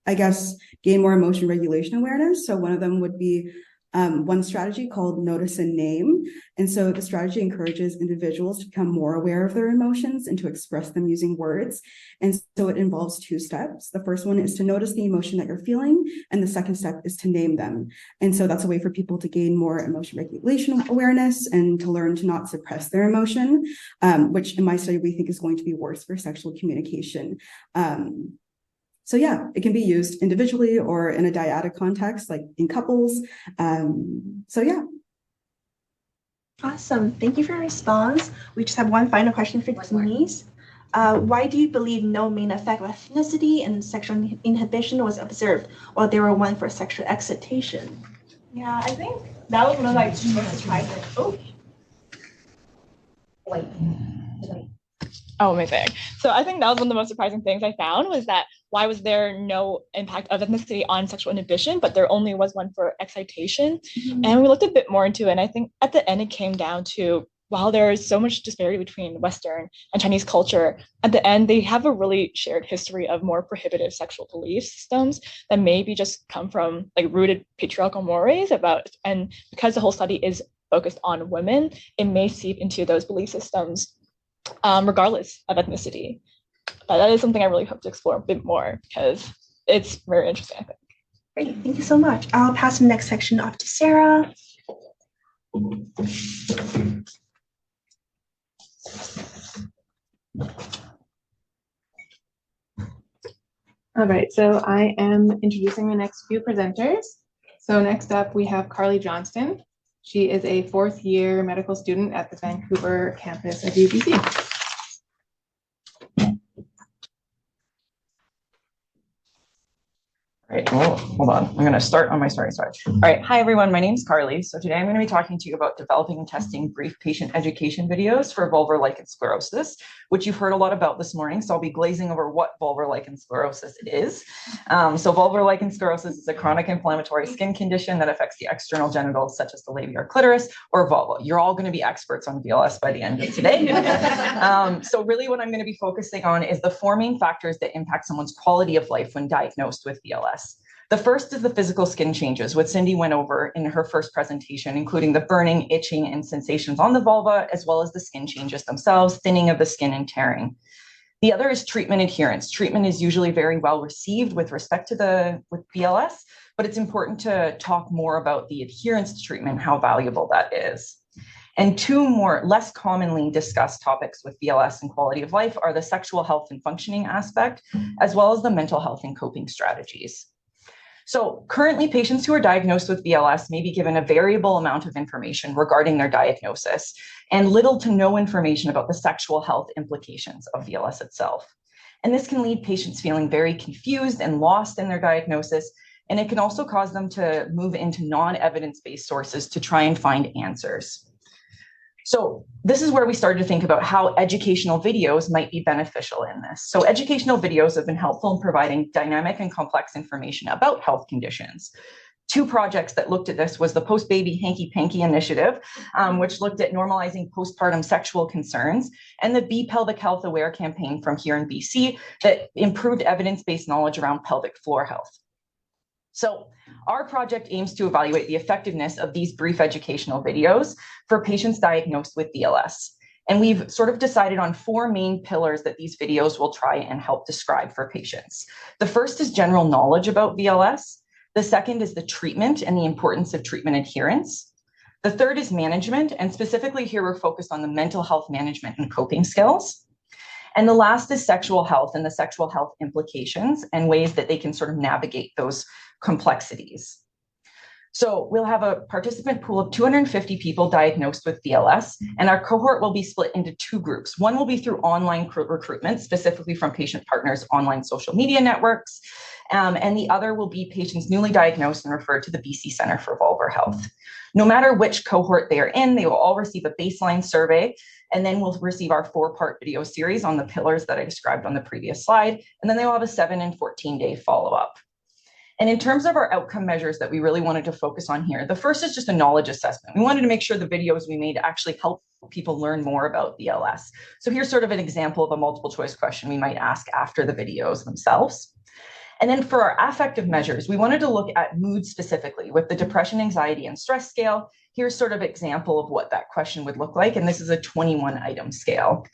I guess, gain more emotion regulation awareness. So one of them would be one strategy called notice and name. And so the strategy encourages individuals to become more aware of their emotions and to express them using words. And so it involves two steps. The first one is to notice the emotion that you're feeling, and the second step is to name them. And so that's a way for people to gain more emotion regulation awareness and to learn to not suppress their emotion, which in my study, we think is going to be worse for sexual communication. So yeah, it can be used individually or in a dyadic context, like in couples. So yeah. Awesome. Thank you for your response. We just have one final question for Denise. Why do you believe no main effect of ethnicity and sexual inhibition was observed, while there were one for sexual excitation? Yeah, I think that was one of like the most surprising. Oh, amazing. So I think that was one of the most surprising things I found was that why was there no impact of ethnicity on sexual inhibition, but there only was one for excitation? Mm-hmm. And we looked a bit more into it. And I think at the end, it came down to, while there is so much disparity between Western and Chinese culture, at the end, they have a really shared history of more prohibitive sexual belief systems that maybe just come from like rooted patriarchal mores and because the whole study is focused on women, it may seep into those belief systems regardless of ethnicity. But that is something I really hope to explore a bit more because it's very interesting, I think. Great, thank you so much. I'll pass the next section off to Sarah. All right, so I am introducing the next few presenters. So next up, we have Carly Johnston. She is a fourth year medical student at the Vancouver campus of UBC. All right, well, hold on. I'm going to start on my story. All right, hi everyone. My name's Carly. So today I'm going to be talking to you about developing and testing brief patient education videos for vulvar lichen sclerosis, which you've heard a lot about this morning. So I'll be glazing over what vulvar lichen sclerosis is. So vulvar lichen sclerosis is a chronic inflammatory skin condition that affects the external genitals, such as the labia or clitoris or vulva. You're all going to be experts on VLS by the end of today. So really what I'm going to be focusing on is the four main factors that impact someone's quality of life when diagnosed with VLS. The first is the physical skin changes, which Cindy went over in her first presentation, including the burning, itching, and sensations on the vulva, as well as the skin changes themselves, thinning of the skin and tearing. The other is treatment adherence. Treatment is usually very well received with respect to with BLS, but it's important to talk more about the adherence to treatment, how valuable that is. And two more less commonly discussed topics with BLS and quality of life are the sexual health and functioning aspect, as well as the mental health and coping strategies. So currently, patients who are diagnosed with VLS may be given a variable amount of information regarding their diagnosis and little to no information about the sexual health implications of VLS itself. And this can lead patients feeling very confused and lost in their diagnosis, and it can also cause them to move into non-evidence-based sources to try and find answers. So this is where we started to think about how educational videos might be beneficial in this. So educational videos have been helpful in providing dynamic and complex information about health conditions. Two projects that looked at this was the Post-Baby Hanky Panky Initiative, which looked at normalizing postpartum sexual concerns, and the Be Pelvic Health Aware campaign from here in BC that improved evidence-based knowledge around pelvic floor health. So our project aims to evaluate the effectiveness of these brief educational videos for patients diagnosed with VLS. And we've sort of decided on 4 main pillars that these videos will try and help describe for patients. The first is general knowledge about VLS. The second is the treatment and the importance of treatment adherence. The third is management, and specifically here we're focused on the mental health management and coping skills. And the last is sexual health and the sexual health implications and ways that they can sort of navigate those complexities. So we'll have a participant pool of 250 people diagnosed with VLS, and our cohort will be split into 2 groups. One will be through online recruitment, specifically from patient partners' online social media networks, and the other will be patients newly diagnosed and referred to the BC Centre for Vulvar Health. No matter which cohort they are in, they will all receive a baseline survey, and then we'll receive our 4-part video series on the pillars that I described on the previous slide, and then they will have a 7 and 14-day follow-up. And in terms of our outcome measures that we really wanted to focus on here, the first is just a knowledge assessment. We wanted to make sure the videos we made actually help people learn more about VLS. So here's sort of an example of a multiple choice question we might ask after the videos themselves. And then for our affective measures, we wanted to look at mood specifically with the depression, anxiety, and stress scale. Here's sort of an example of what that question would look like. And this is a 21-item scale.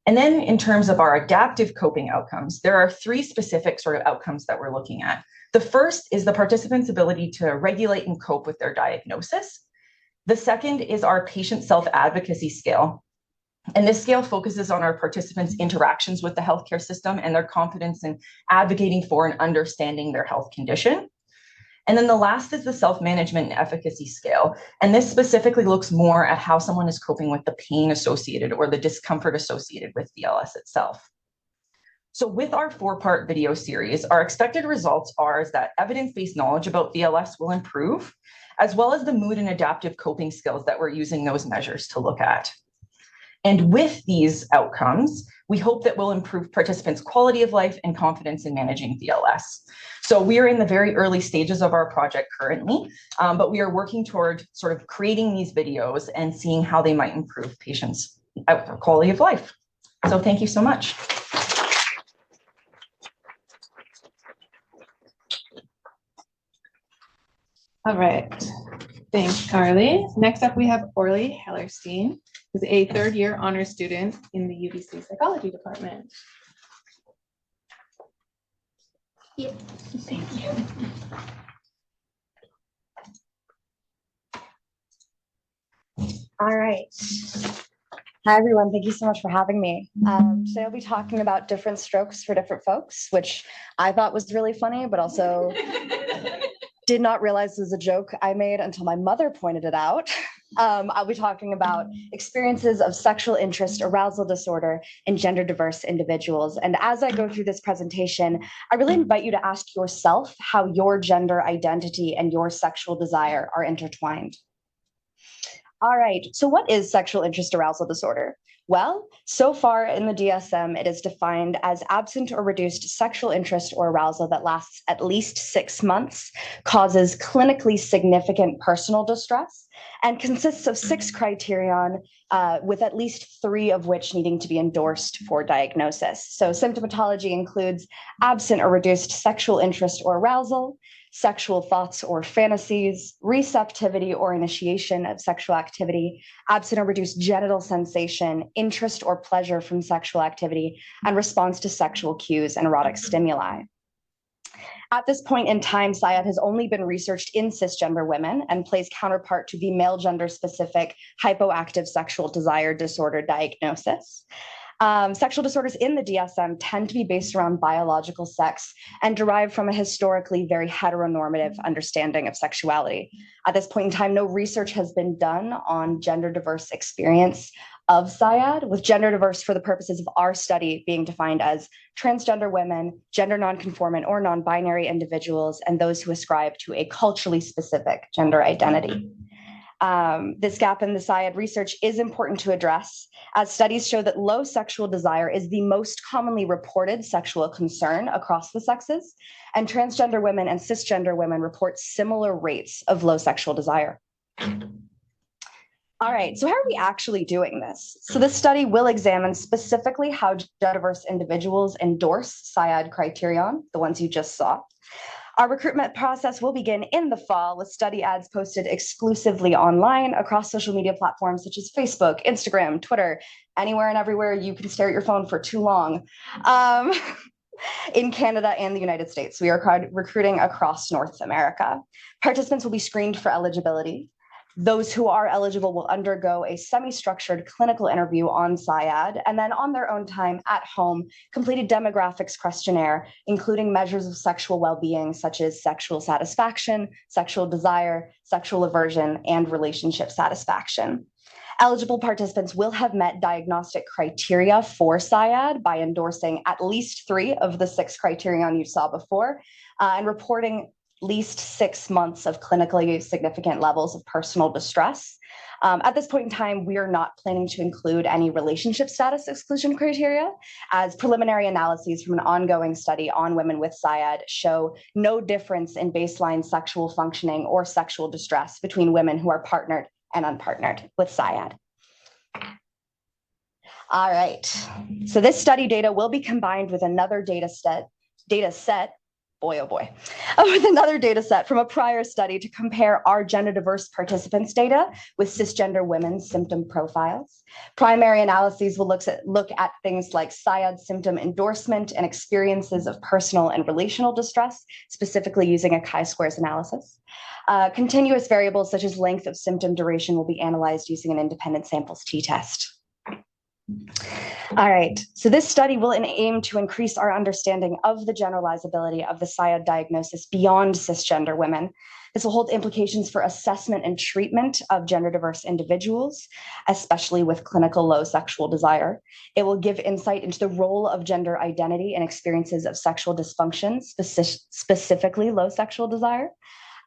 And then in terms of our adaptive coping outcomes, there are 3 specific sort of outcomes that we're looking at. The first is the participant's ability to regulate and cope with their diagnosis. The second is our patient self-advocacy scale. And this scale focuses on our participants' interactions with the healthcare system and their confidence in advocating for and understanding their health condition. And then the last is the self-management and efficacy scale. And this specifically looks more at how someone is coping with the pain associated or the discomfort associated with VLS itself. So with our 4-part video series, our expected results are that evidence-based knowledge about VLS will improve, as well as the mood and adaptive coping skills that we're using those measures to look at. And with these outcomes, we hope that we'll improve participants' quality of life and confidence in managing VLS. So we are in the very early stages of our project currently, but we are working toward sort of creating these videos and seeing how they might improve patients' quality of life. So thank you so much. All right, thanks, Carly. Next up, we have Orly Hellerstein, who's a 3rd-year honors student in the UBC Psychology Department. Yeah. Thank you. All right. Hi, everyone. Thank you so much for having me. Today I'll be talking about different strokes for different folks, which I thought was really funny, but also did not realize was a joke I made until my mother pointed it out. I'll be talking about experiences of sexual interest, arousal disorder in gender diverse individuals. And as I go through this presentation, I really invite you to ask yourself how your gender identity and your sexual desire are intertwined. All right, so what is sexual interest arousal disorder? Well, so far in the DSM, it is defined as absent or reduced sexual interest or arousal that lasts at least 6 months, causes clinically significant personal distress, and consists of 6 criterion, with at least 3 of which needing to be endorsed for diagnosis. So symptomatology includes absent or reduced sexual interest or arousal, sexual thoughts or fantasies, receptivity or initiation of sexual activity, absent or reduced genital sensation, interest or pleasure from sexual activity, and response to sexual cues and erotic stimuli. At this point in time, SIAD has only been researched in cisgender women and plays counterpart to the male gender specific hypoactive sexual desire disorder diagnosis. Sexual disorders in the DSM tend to be based around biological sex and derive from a historically very heteronormative understanding of sexuality. At this point in time, no research has been done on gender diverse experience of SIAD, with gender diverse for the purposes of our study being defined as transgender women, gender nonconformant or non-binary individuals, and those who ascribe to a culturally specific gender identity. This gap in the SIAD research is important to address, as studies show that low sexual desire is the most commonly reported sexual concern across the sexes, and transgender women and cisgender women report similar rates of low sexual desire. All right, so how are we actually doing this? So this study will examine specifically how gender diverse individuals endorse SIAD criterion, the ones you just saw. Our recruitment process will begin in the fall with study ads posted exclusively online across social media platforms such as Facebook, Instagram, Twitter, anywhere and everywhere you can stare at your phone for too long. In Canada and the United States. We are recruiting across North America. Participants will be screened for eligibility. Those who are eligible will undergo a semi-structured clinical interview on SIAD, and then on their own time at home, complete a demographics questionnaire, including measures of sexual well-being, such as sexual satisfaction, sexual desire, sexual aversion, and relationship satisfaction. Eligible participants will have met diagnostic criteria for SIAD by endorsing at least 3 of the 6 criterion you saw before, and reporting at least 6 months of clinically significant levels of personal distress. At this point in time, we are not planning to include any relationship status exclusion criteria, as preliminary analyses from an ongoing study on women with SIAD show no difference in baseline sexual functioning or sexual distress between women who are partnered and unpartnered with SIAD. All right, so this study data will be combined with another data set, boy, oh boy, with another data set from a prior study to compare our gender diverse participants' data with cisgender women's symptom profiles. Primary analyses will look at things like SIAD symptom endorsement and experiences of personal and relational distress, specifically using a chi-squares analysis. Continuous variables such as length of symptom duration will be analyzed using an independent samples t-test. All right, so this study will aim to increase our understanding of the generalizability of the SIAD diagnosis beyond cisgender women. This will hold implications for assessment and treatment of gender diverse individuals, especially with clinical low sexual desire. It will give insight into the role of gender identity and experiences of sexual dysfunction, specifically low sexual desire,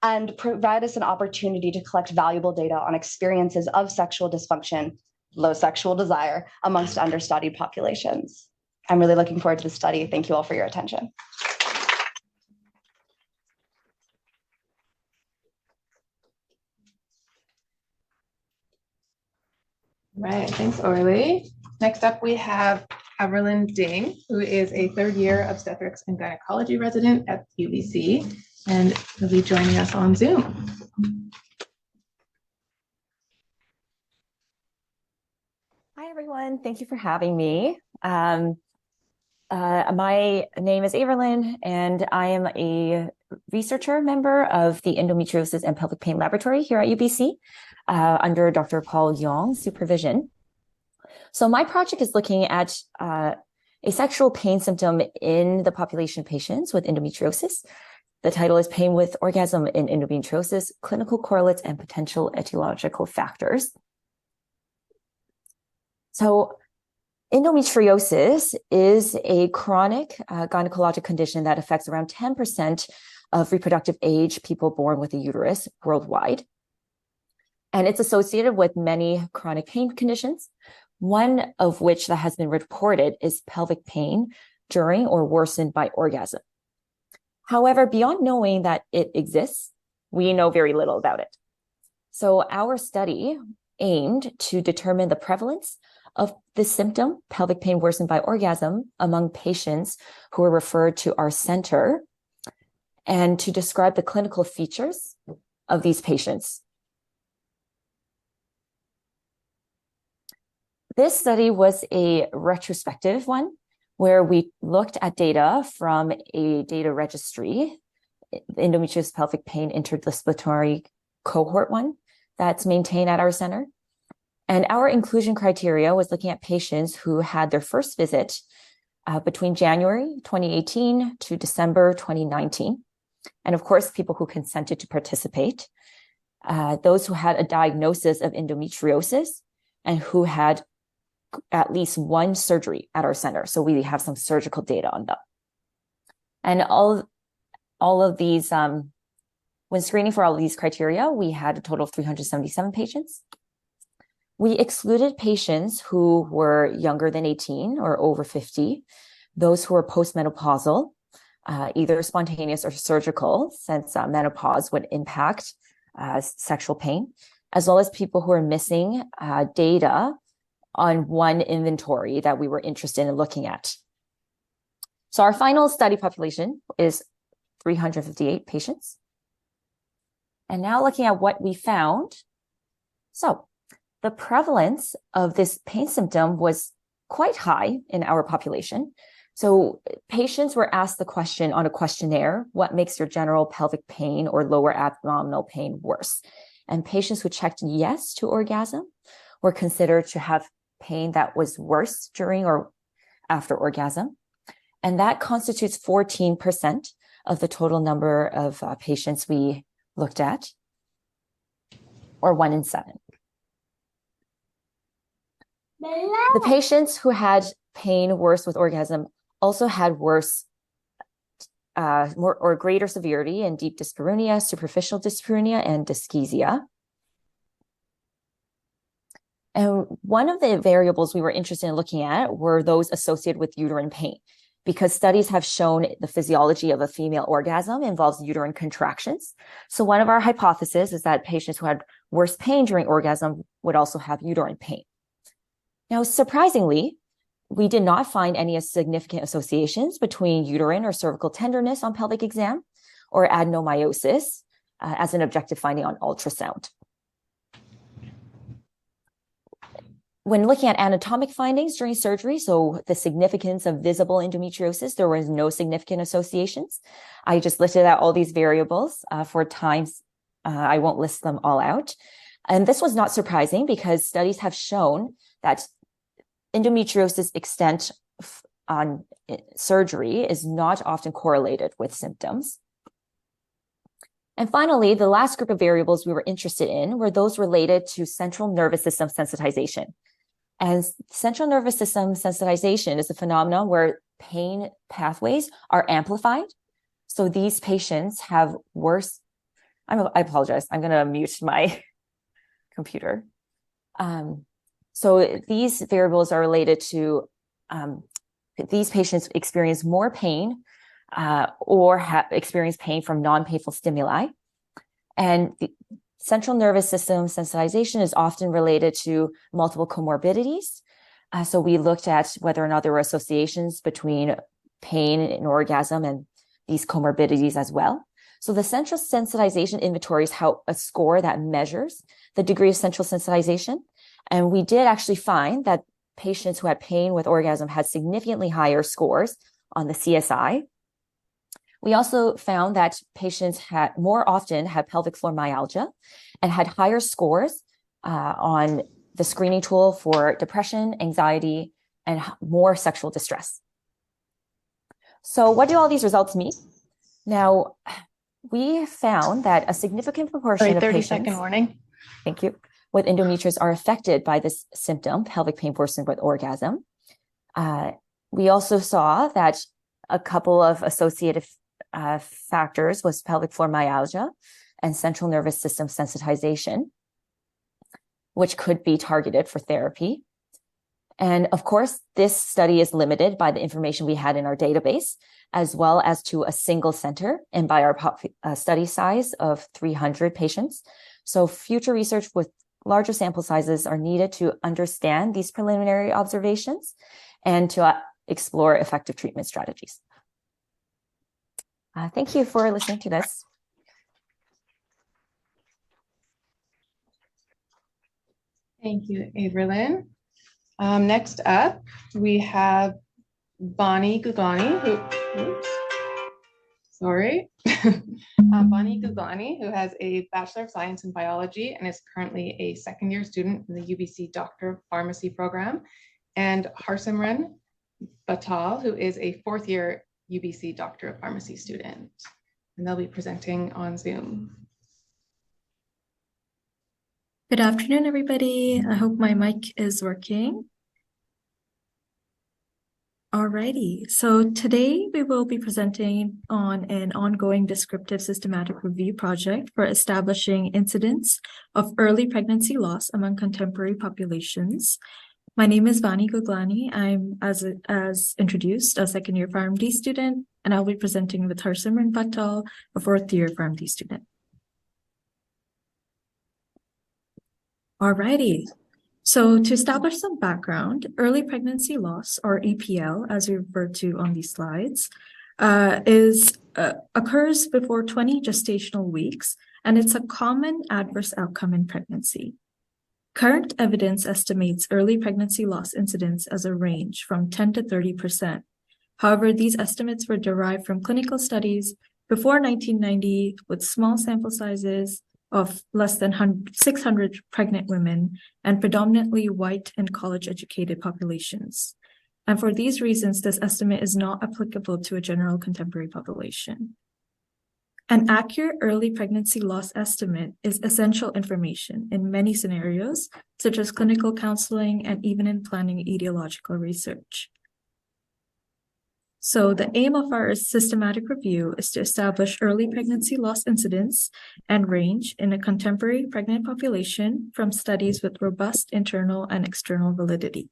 and provide us an opportunity to collect valuable data on experiences of sexual dysfunction, low sexual desire amongst understudied populations. I'm really looking forward to the study. Thank you all for your attention. Right, thanks, Orly. Next up, we have Evelyn Ding, who is a 3rd year obstetrics and gynecology resident at UBC, and will be joining us on Zoom. Hi, everyone. Thank you for having me. My name is Evelyn, and I am a researcher member of the Endometriosis and Pelvic Pain Laboratory here at UBC under Dr. Paul Yong's supervision. So my project is looking at a sexual pain symptom in the population of patients with endometriosis. The title is Pain with Orgasm in Endometriosis, Clinical Correlates and Potential Etiological Factors. So endometriosis is a chronic gynecologic condition that affects around 10% of reproductive age people born with a uterus worldwide. And it's associated with many chronic pain conditions, one of which that has been reported is pelvic pain during or worsened by orgasm. However, beyond knowing that it exists, we know very little about it. So our study aimed to determine the prevalence of this symptom, pelvic pain worsened by orgasm, among patients who were referred to our center, and to describe the clinical features of these patients. This study was a retrospective one where we looked at data from a data registry, endometriosis pelvic pain interdisciplinary cohort 1, that's maintained at our center. And our inclusion criteria was looking at patients who had their first visit between January 2018 to December 2019. And of course, people who consented to participate, those who had a diagnosis of endometriosis and who had at least 1 surgery at our center. So we have some surgical data on them. And all of these, when screening for all of these criteria, we had a total of 377 patients. We excluded patients who were younger than 18 or over 50, those who were postmenopausal, either spontaneous or surgical, since menopause would impact sexual pain, as well as people who are missing data on one inventory that we were interested in looking at. So our final study population is 358 patients. And now looking at what we found. So the prevalence of this pain symptom was quite high in our population. So patients were asked the question on a questionnaire, what makes your general pelvic pain or lower abdominal pain worse? And patients who checked yes to orgasm were considered to have pain that was worse during or after orgasm. And that constitutes 14% of the total number of patients we looked at, or 1 in 7. The patients who had pain worse with orgasm also had worse more or greater severity in deep dyspareunia, superficial dyspareunia, and dyschezia. And one of the variables we were interested in looking at were those associated with uterine pain, because studies have shown the physiology of a female orgasm involves uterine contractions. So one of our hypotheses is that patients who had worse pain during orgasm would also have uterine pain. Now, surprisingly, we did not find any significant associations between uterine or cervical tenderness on pelvic exam or adenomyosis as an objective finding on ultrasound. When looking at anatomic findings during surgery, so the significance of visible endometriosis, there was no significant associations. I just listed out all these variables for times. I won't list them all out. And this was not surprising because studies have shown that endometriosis extent on surgery is not often correlated with symptoms. And finally, the last group of variables we were interested in were those related to central nervous system sensitization. And central nervous system sensitization is a phenomenon where pain pathways are amplified. So these patients have worse, I apologize, I'm going to mute my computer. So these variables are related to these patients experience more pain or experience pain from non-painful stimuli. And the central nervous system sensitization is often related to multiple comorbidities. So we looked at whether or not there were associations between pain and orgasm and these comorbidities as well. So the central sensitization inventory is a score that measures the degree of central sensitization. And we did actually find that patients who had pain with orgasm had significantly higher scores on the CSI. We also found that patients more often had pelvic floor myalgia and had higher scores on the screening tool for depression, anxiety, and more sexual distress. So what do all these results mean? Now, we found that a significant proportion of 30-second warning. Thank you. With endometriosis are affected by this symptom, pelvic pain worsened with orgasm. We also saw that a couple of associated factors was pelvic floor myalgia and central nervous system sensitization, which could be targeted for therapy. And of course, this study is limited by the information we had in our database, as well as to a single center and by our study size of 300 patients. So future research with larger sample sizes are needed to understand these preliminary observations and to explore effective treatment strategies. Thank you for listening to this. Thank you, Averlyn. Next up, we have Bonnie Guglani, Bonnie Guglani, who has a Bachelor of Science in Biology and is currently a second-year student in the UBC Doctor of Pharmacy program, and Harsimran Batal, who is a fourth-year UBC Doctor of Pharmacy student, and they'll be presenting on Zoom. Good afternoon, everybody. I hope my mic is working. Alrighty, so today we will be presenting on an ongoing descriptive systematic review project for establishing incidence of early pregnancy loss among contemporary populations. My name is Vani Guglani. I'm, as introduced, a second-year PharmD student, and I'll be presenting with Harsimran Batal, a fourth-year PharmD student. Alrighty. So to establish some background, early pregnancy loss, or EPL, as we refer to on these slides, is occurs before 20 gestational weeks, and it's a common adverse outcome in pregnancy. Current evidence estimates early pregnancy loss incidence as a range from 10 to 30%. However, these estimates were derived from clinical studies before 1990 with small sample sizes of less than 600 pregnant women and predominantly white and college-educated populations. And for these reasons, this estimate is not applicable to a general contemporary population. An accurate early pregnancy loss estimate is essential information in many scenarios, such as clinical counseling and even in planning etiological research. So the aim of our systematic review is to establish early pregnancy loss incidence and range in a contemporary pregnant population from studies with robust internal and external validity.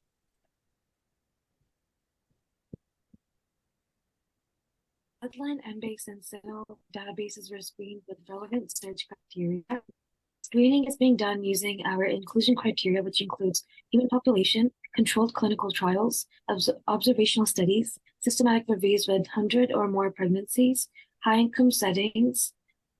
Bloodline and base and cell databases were screened with relevant search criteria. Screening is being done using our inclusion criteria, which includes human population, controlled clinical trials, observational studies, systematic reviews with 100 or more pregnancies, high-income settings,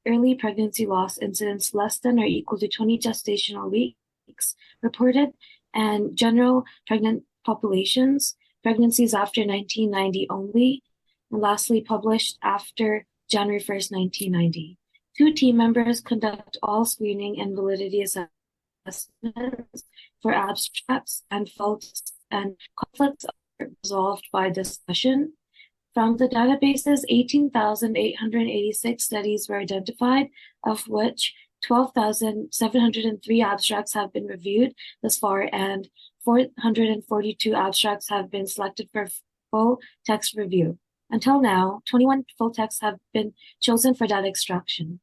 early pregnancy loss incidence less than or equal to 20 gestational weeks reported, and general pregnant populations, pregnancies after 1990 only, and lastly, published after January 1st, 1990. 2 team members conduct all screening and validity assessments for abstracts, and faults and conflicts are resolved by discussion. From the databases, 18,886 studies were identified, of which 12,703 abstracts have been reviewed thus far, and 442 abstracts have been selected for full text review. Until now, 21 full texts have been chosen for data extraction.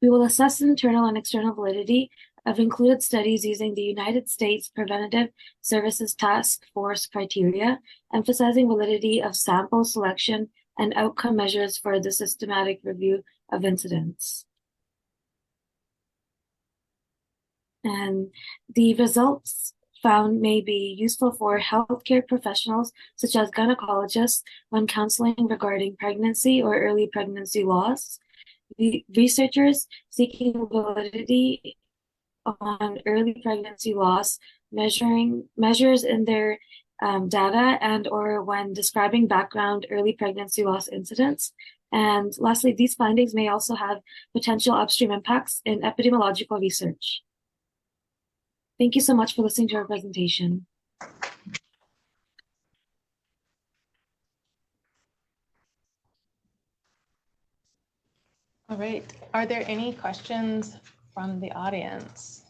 We will assess internal and external validity of included studies using the United States Preventative Services Task Force criteria, emphasizing validity of sample selection and outcome measures for the systematic review of incidents. And the results found may be useful for healthcare professionals such as gynecologists when counseling regarding pregnancy or early pregnancy loss, the researchers seeking validity on early pregnancy loss measures in their data and or when describing background early pregnancy loss incidents. And lastly, these findings may also have potential upstream impacts in epidemiological research. Thank you so much for listening to our presentation. All right. Are there any questions from the audience?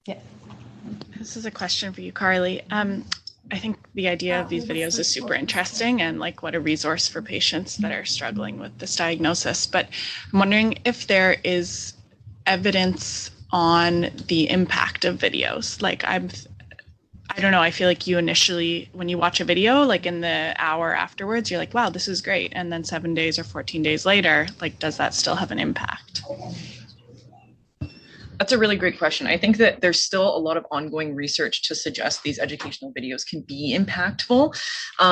Yeah. This is a question for you, Carly. I think the idea of these videos is super interesting and like what a resource for patients that are struggling with this diagnosis. But I'm wondering if there is evidence on the impact of videos. Like I don't know, I feel like you initially, when you watch a video, like in the hour afterwards, you're like, wow, this is great. And then 7 days or 14 days later, like, does that still have an impact? That's a really great question. I think that there's still a lot of ongoing research to suggest these educational videos can be impactful.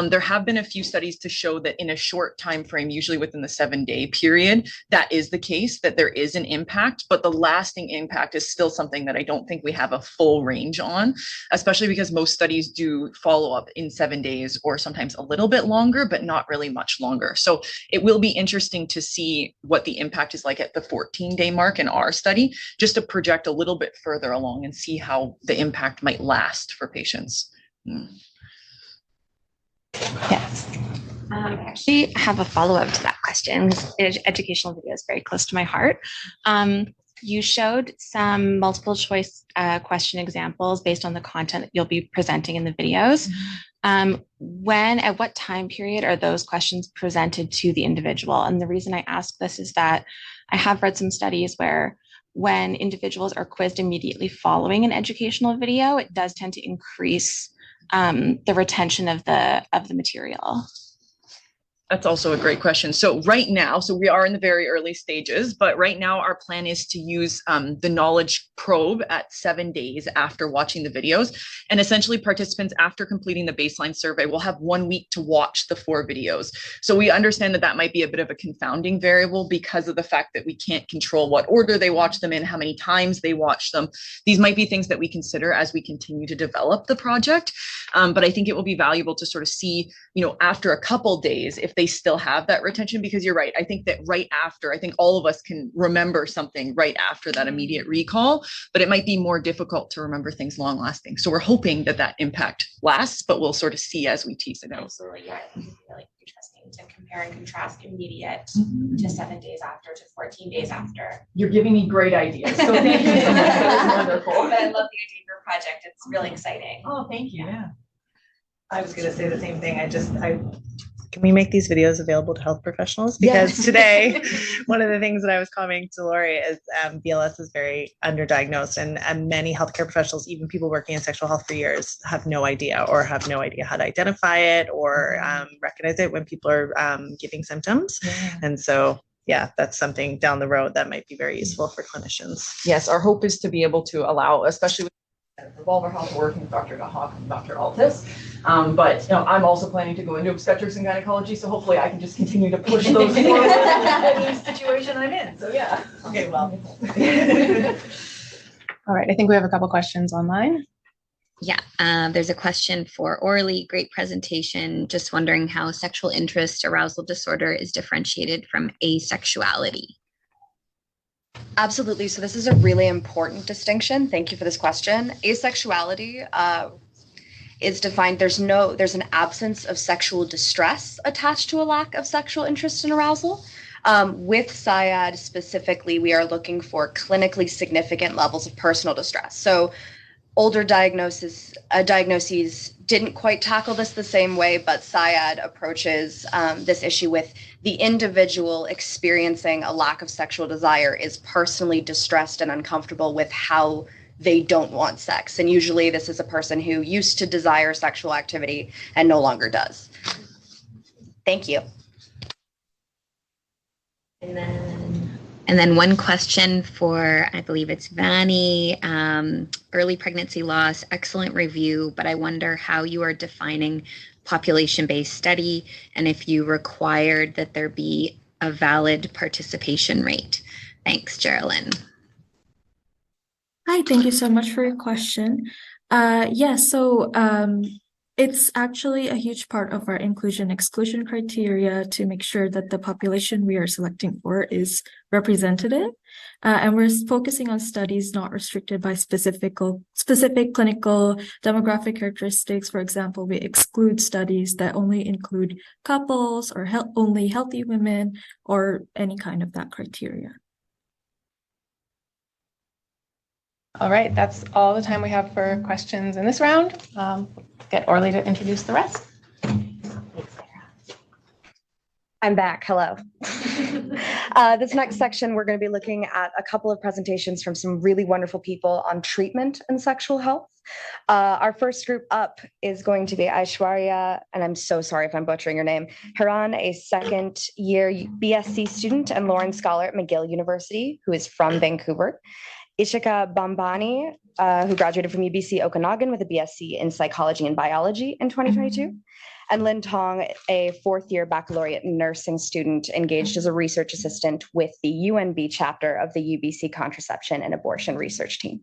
There have been a few studies to show that in a short time frame, usually within the 7-day period, that is the case, that there is an impact, but the lasting impact is still something that I don't think we have a full range on, especially because most studies do follow up in 7 days or sometimes a little bit longer, but not really much longer. So it will be interesting to see what the impact is like at the 14-day mark in our study, just to project a little bit further along and see how the impact might last for patients. Yes. I actually have a follow-up to that question because educational video is very close to my heart. You showed some multiple choice question examples based on the content that you'll be presenting in the videos. At what time period are those questions presented to the individual? And the reason I ask this is that I have read some studies where when individuals are quizzed immediately following an educational video, it does tend to increase the retention of the material. That's also a great question. So right now, so we are in the very early stages, but right now our plan is to use the knowledge probe at 7 days after watching the videos. And essentially participants after completing the baseline survey will have 1 week to watch the 4 videos. So we understand that that might be a bit of a confounding variable because of the fact that we can't control what order they watch them in, how many times they watch them. These might be things that we consider as we continue to develop the project. But I think it will be valuable to sort of see, after a couple days, if they still have that retention, because you're right. I think that right after, I think all of us can remember something right after that immediate recall, but it might be more difficult to remember things long lasting. So we're hoping that that impact lasts, but we'll sort of see as we tease it out. Absolutely. Yeah, I think it's really interesting to compare and contrast immediate to 7 days after to 14 days after. You're giving me great ideas. So thank you so much. That was wonderful. But I love the idea of your project. It's really exciting. Oh, thank you. Yeah. I was going to say the same thing. Can we make these videos available to health professionals? Because today, one of the things that I was commenting to Lori is BLS is very underdiagnosed, and many healthcare professionals, even people working in sexual health for years, have no idea how to identify it or recognize it when people are giving symptoms. Yeah. And so, yeah, that's something down the road that might be very useful for clinicians. Yes, our hope is to be able to allow, especially with Revolver Health, working with Dr. Gahak and Dr. Altis. But I'm also planning to go into obstetrics and gynecology, so hopefully I can just continue to push those forward in the situation I'm in. So yeah. Okay, well. All right, I think we have a couple questions online. Yeah, there's a question for Orly. Great presentation. Just wondering how sexual interest arousal disorder is differentiated from asexuality. Absolutely. So this is a really important distinction. Thank you for this question. Asexuality is defined, there's an absence of sexual distress attached to a lack of sexual interest and arousal. With SIAD specifically, we are looking for clinically significant levels of personal distress. So older diagnoses didn't quite tackle this the same way, but SIAD approaches this issue with the individual experiencing a lack of sexual desire is personally distressed and uncomfortable with how they don't want sex. And usually this is a person who used to desire sexual activity and no longer does. Thank you. And then one question for, I believe it's Vani, early pregnancy loss, excellent review, but I wonder how you are defining population-based study and if you required that there be a valid participation rate. Thanks, Geraldine. Hi, thank you so much for your question. It's actually a huge part of our inclusion-exclusion criteria to make sure that the population we are selecting for is representative. And we're focusing on studies not restricted by specific clinical demographic characteristics. For example, we exclude studies that only include couples or only healthy women or any kind of that criteria. All right, that's all the time we have for questions in this round. Get Orly to introduce the rest. I'm back. Hello. This next section, we're going to be looking at a couple of presentations from some really wonderful people on treatment and sexual health. Our first group up is going to be Aishwarya, and I'm so sorry if I'm butchering your name, Haran, a second-year BSc student and Lauren Scholar at McGill University, who is from Vancouver. Ishika Bambani, who graduated from UBC Okanagan with a BSc in Psychology and Biology in 2022. And Lynn Tong, a fourth-year baccalaureate nursing student engaged as a research assistant with the UNB chapter of the UBC Contraception and Abortion Research Team.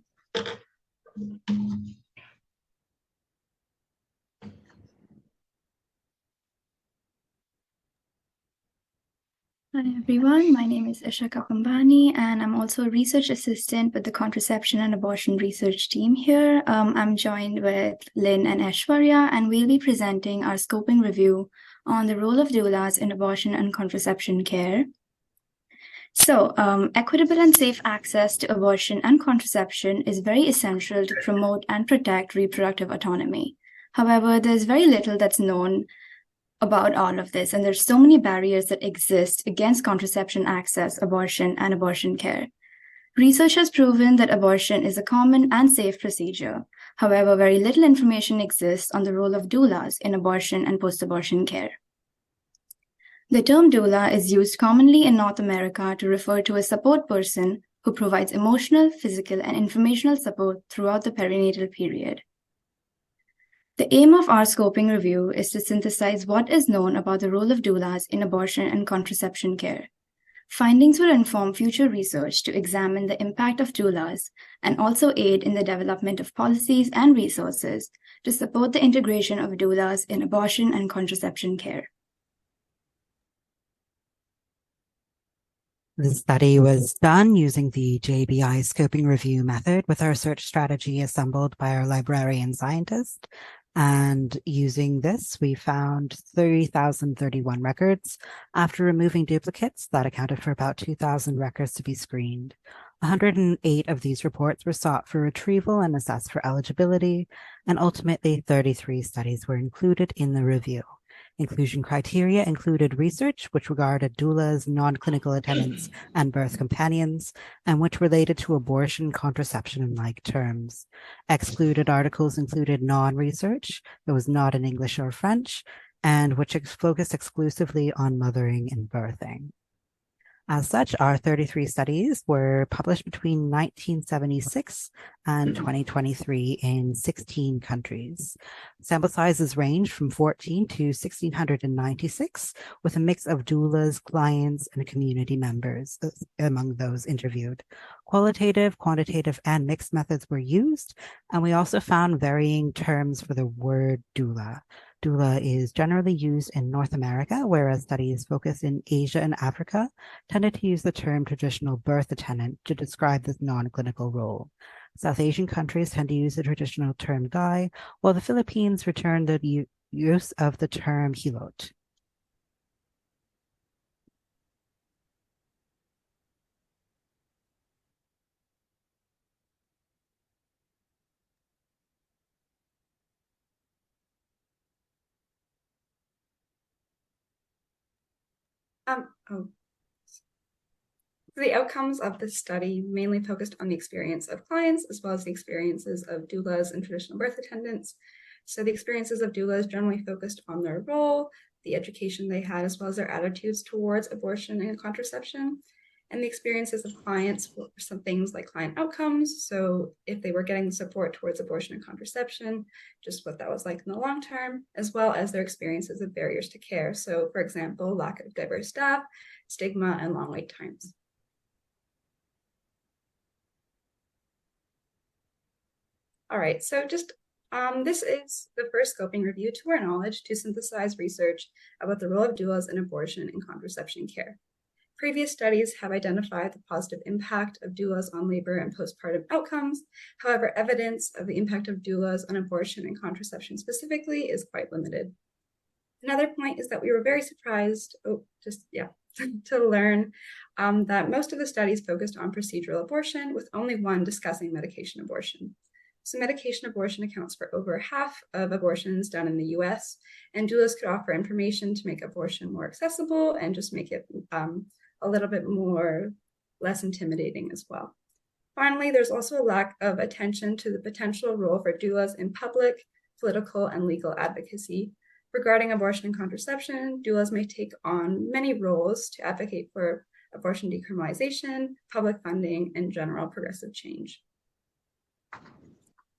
Hi everyone, my name is Ishika Pambani and I'm also a research assistant with the Contraception and Abortion Research Team here. I'm joined with Lynn and Aishwarya and we'll be presenting our scoping review on the role of doulas in abortion and contraception care. So, equitable and safe access to abortion and contraception is very essential to promote and protect reproductive autonomy. However, there's very little that's known about all of this, and there's so many barriers that exist against contraception access, abortion, and abortion care. Research has proven that abortion is a common and safe procedure. However, very little information exists on the role of doulas in abortion and post-abortion care. The term doula is used commonly in North America to refer to a support person who provides emotional, physical, and informational support throughout the perinatal period. The aim of our scoping review is to synthesize what is known about the role of doulas in abortion and contraception care. Findings will inform future research to examine the impact of doulas and also aid in the development of policies and resources to support the integration of doulas in abortion and contraception care. The study was done using the JBI scoping review method with our search strategy assembled by our librarian scientist. And using this, we found 30,031 records after removing duplicates that accounted for about 2,000 records to be screened. 108 of these reports were sought for retrieval and assessed for eligibility, and ultimately 33 studies were included in the review. Inclusion criteria included research which regarded doulas, non-clinical attendants, and birth companions, and which related to abortion, contraception, and like terms. Excluded articles included non-research that was not in English or French, and which focused exclusively on mothering and birthing. As such, our 33 studies were published between 1976 and 2023 in 16 countries. Sample sizes range from 14 to 1,696, with a mix of doulas, clients, and community members among those interviewed. Qualitative, quantitative, and mixed methods were used, and we also found varying terms for the word doula. Doula is generally used in North America, whereas studies focused in Asia and Africa tended to use the term traditional birth attendant to describe this non-clinical role. South Asian countries tend to use the traditional term guy, while the Philippines return the use of the term hilot. The outcomes of this study mainly focused on the experience of clients as well as the experiences of doulas and traditional birth attendants. So the experiences of doulas generally focused on their role, the education they had, as well as their attitudes towards abortion and contraception. And the experiences of clients were some things like client outcomes. So if they were getting the support towards abortion and contraception, just what that was like in the long term, as well as their experiences of barriers to care. So for example, lack of diverse staff, stigma, and long wait times. All right, so just this is the first scoping review to our knowledge to synthesize research about the role of doulas in abortion and contraception care. Previous studies have identified the positive impact of doulas on labor and postpartum outcomes. However, evidence of the impact of doulas on abortion and contraception specifically is quite limited. Another point is that we were very surprised, to learn that most of the studies focused on procedural abortion, with only one discussing medication abortion. So medication abortion accounts for over half of abortions done in the US, and doulas could offer information to make abortion more accessible and just make it a little bit less intimidating as well. Finally, there's also a lack of attention to the potential role for doulas in public, political, and legal advocacy. Regarding abortion and contraception, doulas may take on many roles to advocate for abortion decriminalization, public funding, and general progressive change.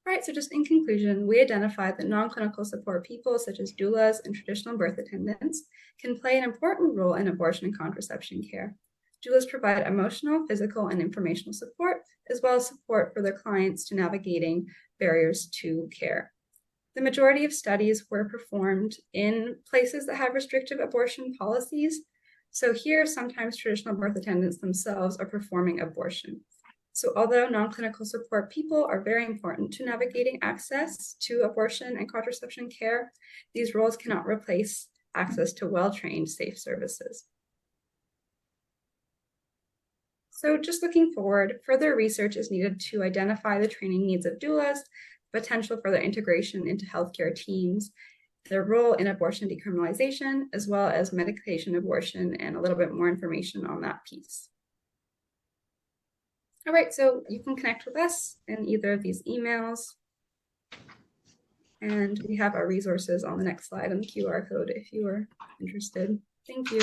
All right, so just in conclusion, we identified that non-clinical support people such as doulas and traditional birth attendants can play an important role in abortion and contraception care. Doulas provide emotional, physical, and informational support, as well as support for their clients to navigating barriers to care. The majority of studies were performed in places that have restrictive abortion policies. So here, sometimes traditional birth attendants themselves are performing abortion. So although non-clinical support people are very important to navigating access to abortion and contraception care, these roles cannot replace access to well-trained, safe services. So just looking forward, further research is needed to identify the training needs of doulas, potential for their integration into healthcare teams, their role in abortion decriminalization, as well as medication abortion, and a little bit more information on that piece. All right, so you can connect with us in either of these emails. And we have our resources on the next slide and the QR code if you are interested. Thank you.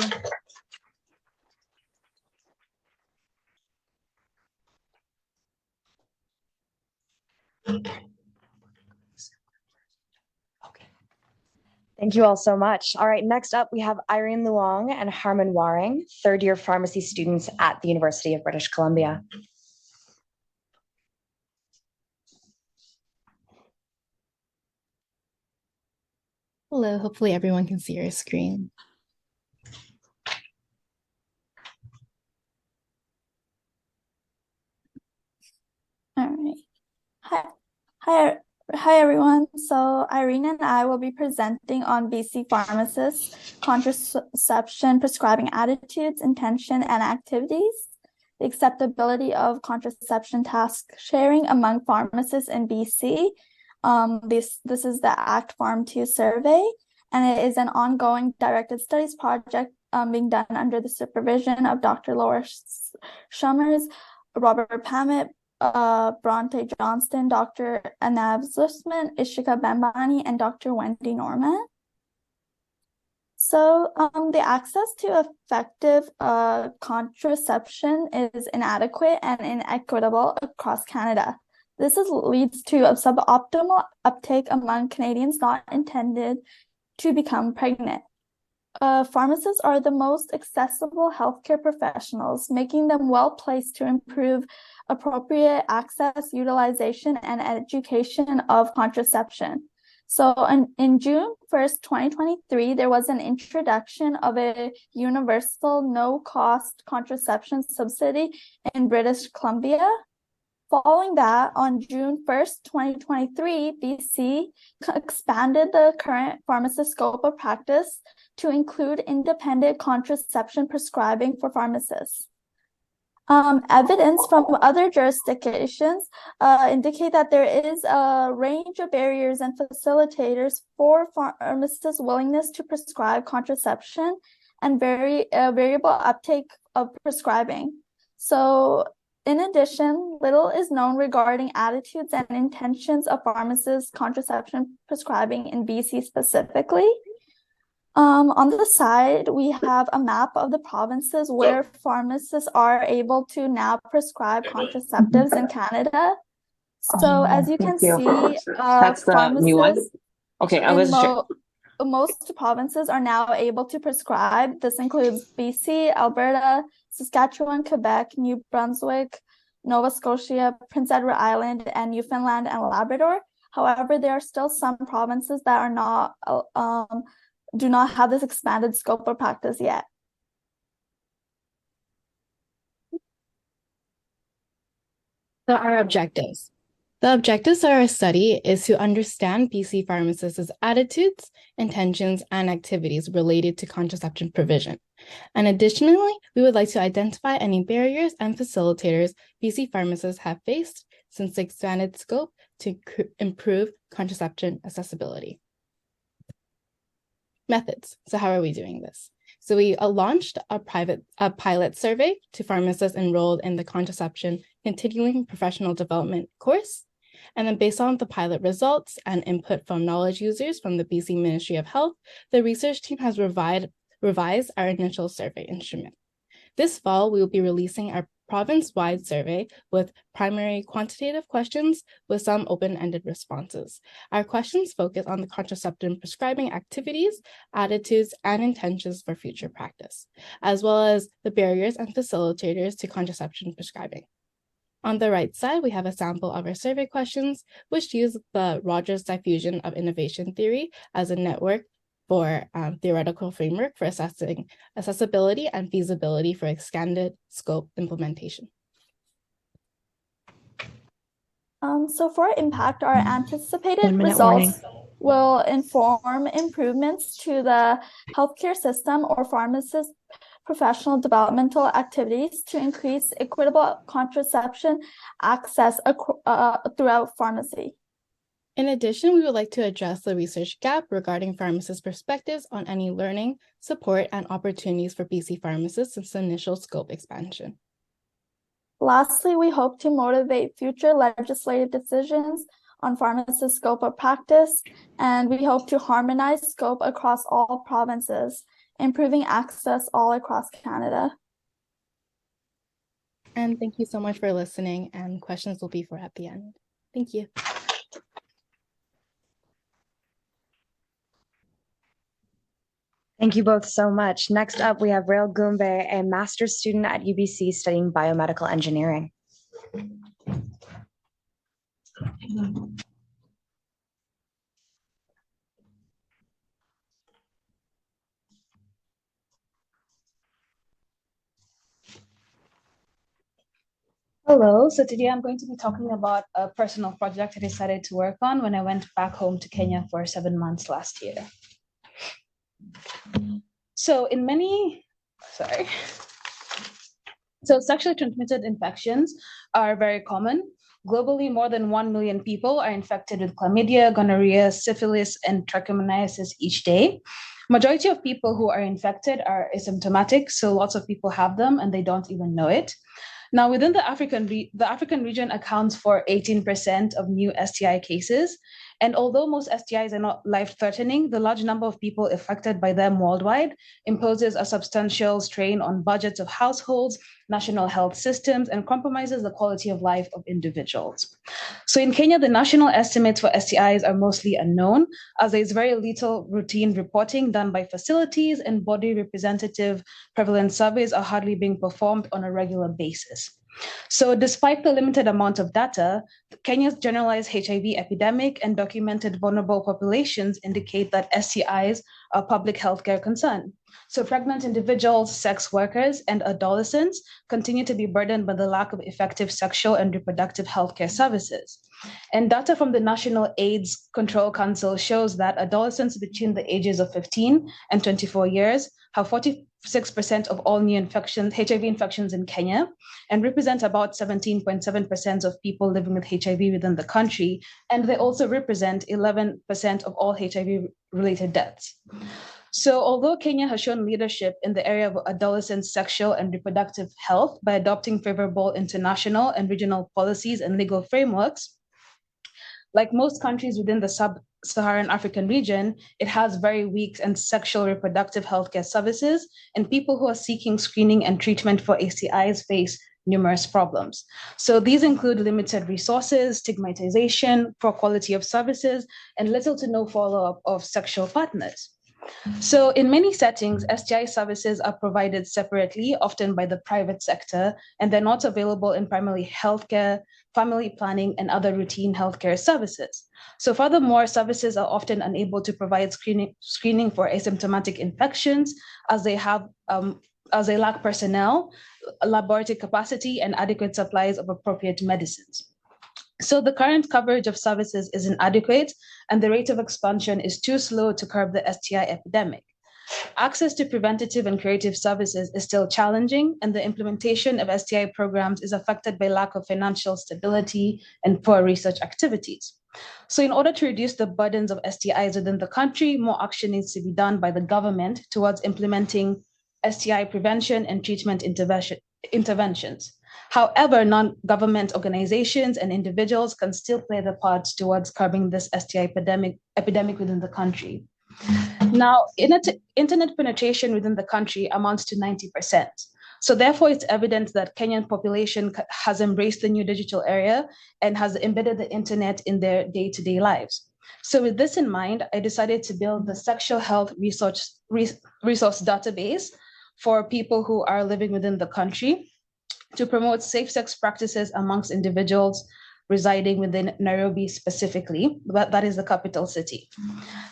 Thank you all so much. All right, next up, we have Irene Luong and Harmon Waring, third-year pharmacy students at the University of British Columbia. Hello, hopefully everyone can see your screen. All right. Hi, everyone. So Irene and I will be presenting on BC pharmacists, contraception prescribing attitudes, intention, and activities, the acceptability of contraception task sharing among pharmacists in BC. This is the ACT Pharm 2 survey, and it is an ongoing directed studies project being done under the supervision of Dr. Laura Schummers, Robert Pamet, Bronte Johnston, Dr. Anav Zussman, Ishika Bambani, and Dr. Wendy Norman. So the access to effective contraception is inadequate and inequitable across Canada. This leads to a suboptimal uptake among Canadians not intended to become pregnant. Pharmacists are the most accessible healthcare professionals, making them well placed to improve appropriate access, utilization, and education of contraception. So in June 1st, 2023, there was an introduction of a universal no-cost contraception subsidy in British Columbia. Following that, on June 1st, 2023, BC expanded the current pharmacist scope of practice to include independent contraception prescribing for pharmacists. Evidence from other jurisdictions indicate that there is a range of barriers and facilitators for pharmacists' willingness to prescribe contraception and variable uptake of prescribing. So, in addition, little is known regarding attitudes and intentions of pharmacists' contraception prescribing in BC specifically. On the side, we have a map of the provinces where pharmacists are able to now prescribe contraceptives in Canada. So as you can see, That's the new one. Okay, I was most provinces are now able to prescribe. This includes BC, Alberta, Saskatchewan, Quebec, New Brunswick, Nova Scotia, Prince Edward Island, and Newfoundland and Labrador. However, there are still some provinces that are not do not have this expanded scope of practice yet. So our objectives. The objectives of our study is to understand BC pharmacists' attitudes, intentions, and activities related to contraception provision. And additionally, we would like to identify any barriers and facilitators BC pharmacists have faced since the expanded scope to improve contraception accessibility. Methods. So how are we doing this? So we launched a pilot survey to pharmacists enrolled in the contraception continuing professional development course. And then based on the pilot results and input from knowledge users from the BC Ministry of Health, the research team has revised our initial survey instrument. This fall, we will be releasing our province-wide survey with primary quantitative questions with some open-ended responses. Our questions focus on the contraception prescribing activities, attitudes, and intentions for future practice, as well as the barriers and facilitators to contraception prescribing. On the right side, we have a sample of our survey questions, which use the Rogers diffusion of innovation theory as a network for theoretical framework for assessing accessibility and feasibility for expanded scope implementation. So for impact, our anticipated results will inform improvements to the healthcare system or pharmacist professional developmental activities to increase equitable contraception access throughout pharmacy. In addition, we would like to address the research gap regarding pharmacists' perspectives on any learning, support, and opportunities for BC pharmacists since the initial scope expansion. Lastly, we hope to motivate future legislative decisions on pharmacist scope of practice, and we hope to harmonize scope across all provinces. improving access all across Canada. And thank you so much for listening, and questions will be for at the end. Thank you. Thank you both so much. Next up, we have Rael Gumbe, a master's student at UBC studying biomedical engineering. Hello, so today I'm going to be talking about a personal project I decided to work on when I went back home to Kenya for 7 months last year. So sexually transmitted infections are very common. Globally, more than 1 million people are infected with chlamydia, gonorrhea, syphilis, and trichomoniasis each day. Majority of people who are infected are asymptomatic, so lots of people have them and they don't even know it. Now, within the African region accounts for 18% of new STI cases. And although most STIs are not life-threatening, the large number of people affected by them worldwide imposes a substantial strain on budgets of households, national health systems, and compromises the quality of life of individuals. So in Kenya, the national estimates for STIs are mostly unknown, as there is very little routine reporting done by facilities, and body representative prevalence surveys are hardly being performed on a regular basis. So despite the limited amount of data, Kenya's generalized HIV epidemic and documented vulnerable populations indicate that STIs are a public healthcare concern. So pregnant individuals, sex workers, and adolescents continue to be burdened by the lack of effective sexual and reproductive healthcare services. And data from the National AIDS Control Council shows that adolescents between the ages of 15 and 24 years have 46% of all new HIV infections in Kenya, and represent about 17.7% of people living with HIV within the country. And they also represent 11% of all HIV-related deaths. So although Kenya has shown leadership in the area of adolescent sexual and reproductive health by adopting favorable international and regional policies and legal frameworks, like most countries within the sub-Saharan African region, it has very weak and sexual reproductive healthcare services, and people who are seeking screening and treatment for STIs face numerous problems. So these include limited resources, stigmatization, poor quality of services, and little to no follow-up of sexual partners. So in many settings, STI services are provided separately, often by the private sector, and they're not available in primarily healthcare, family planning, and other routine healthcare services. So furthermore, services are often unable to provide screening for asymptomatic infections as they lack personnel, laboratory capacity, and adequate supplies of appropriate medicines. So the current coverage of services is inadequate, and the rate of expansion is too slow to curb the STI epidemic. Access to preventative and curative services is still challenging, and the implementation of STI programs is affected by lack of financial stability and poor research activities. So in order to reduce the burdens of STIs within the country, more action needs to be done by the government towards implementing STI prevention and treatment interventions. However, non-government organizations and individuals can still play their parts towards curbing this STI epidemic within the country. Now, internet penetration within the country amounts to 90%. So therefore, it's evident that Kenyan population has embraced the new digital era and has embedded the internet in their day-to-day lives. So with this in mind, I decided to build the sexual health resource database for people who are living within the country to promote safe sex practices amongst individuals residing within Nairobi specifically, that is the capital city.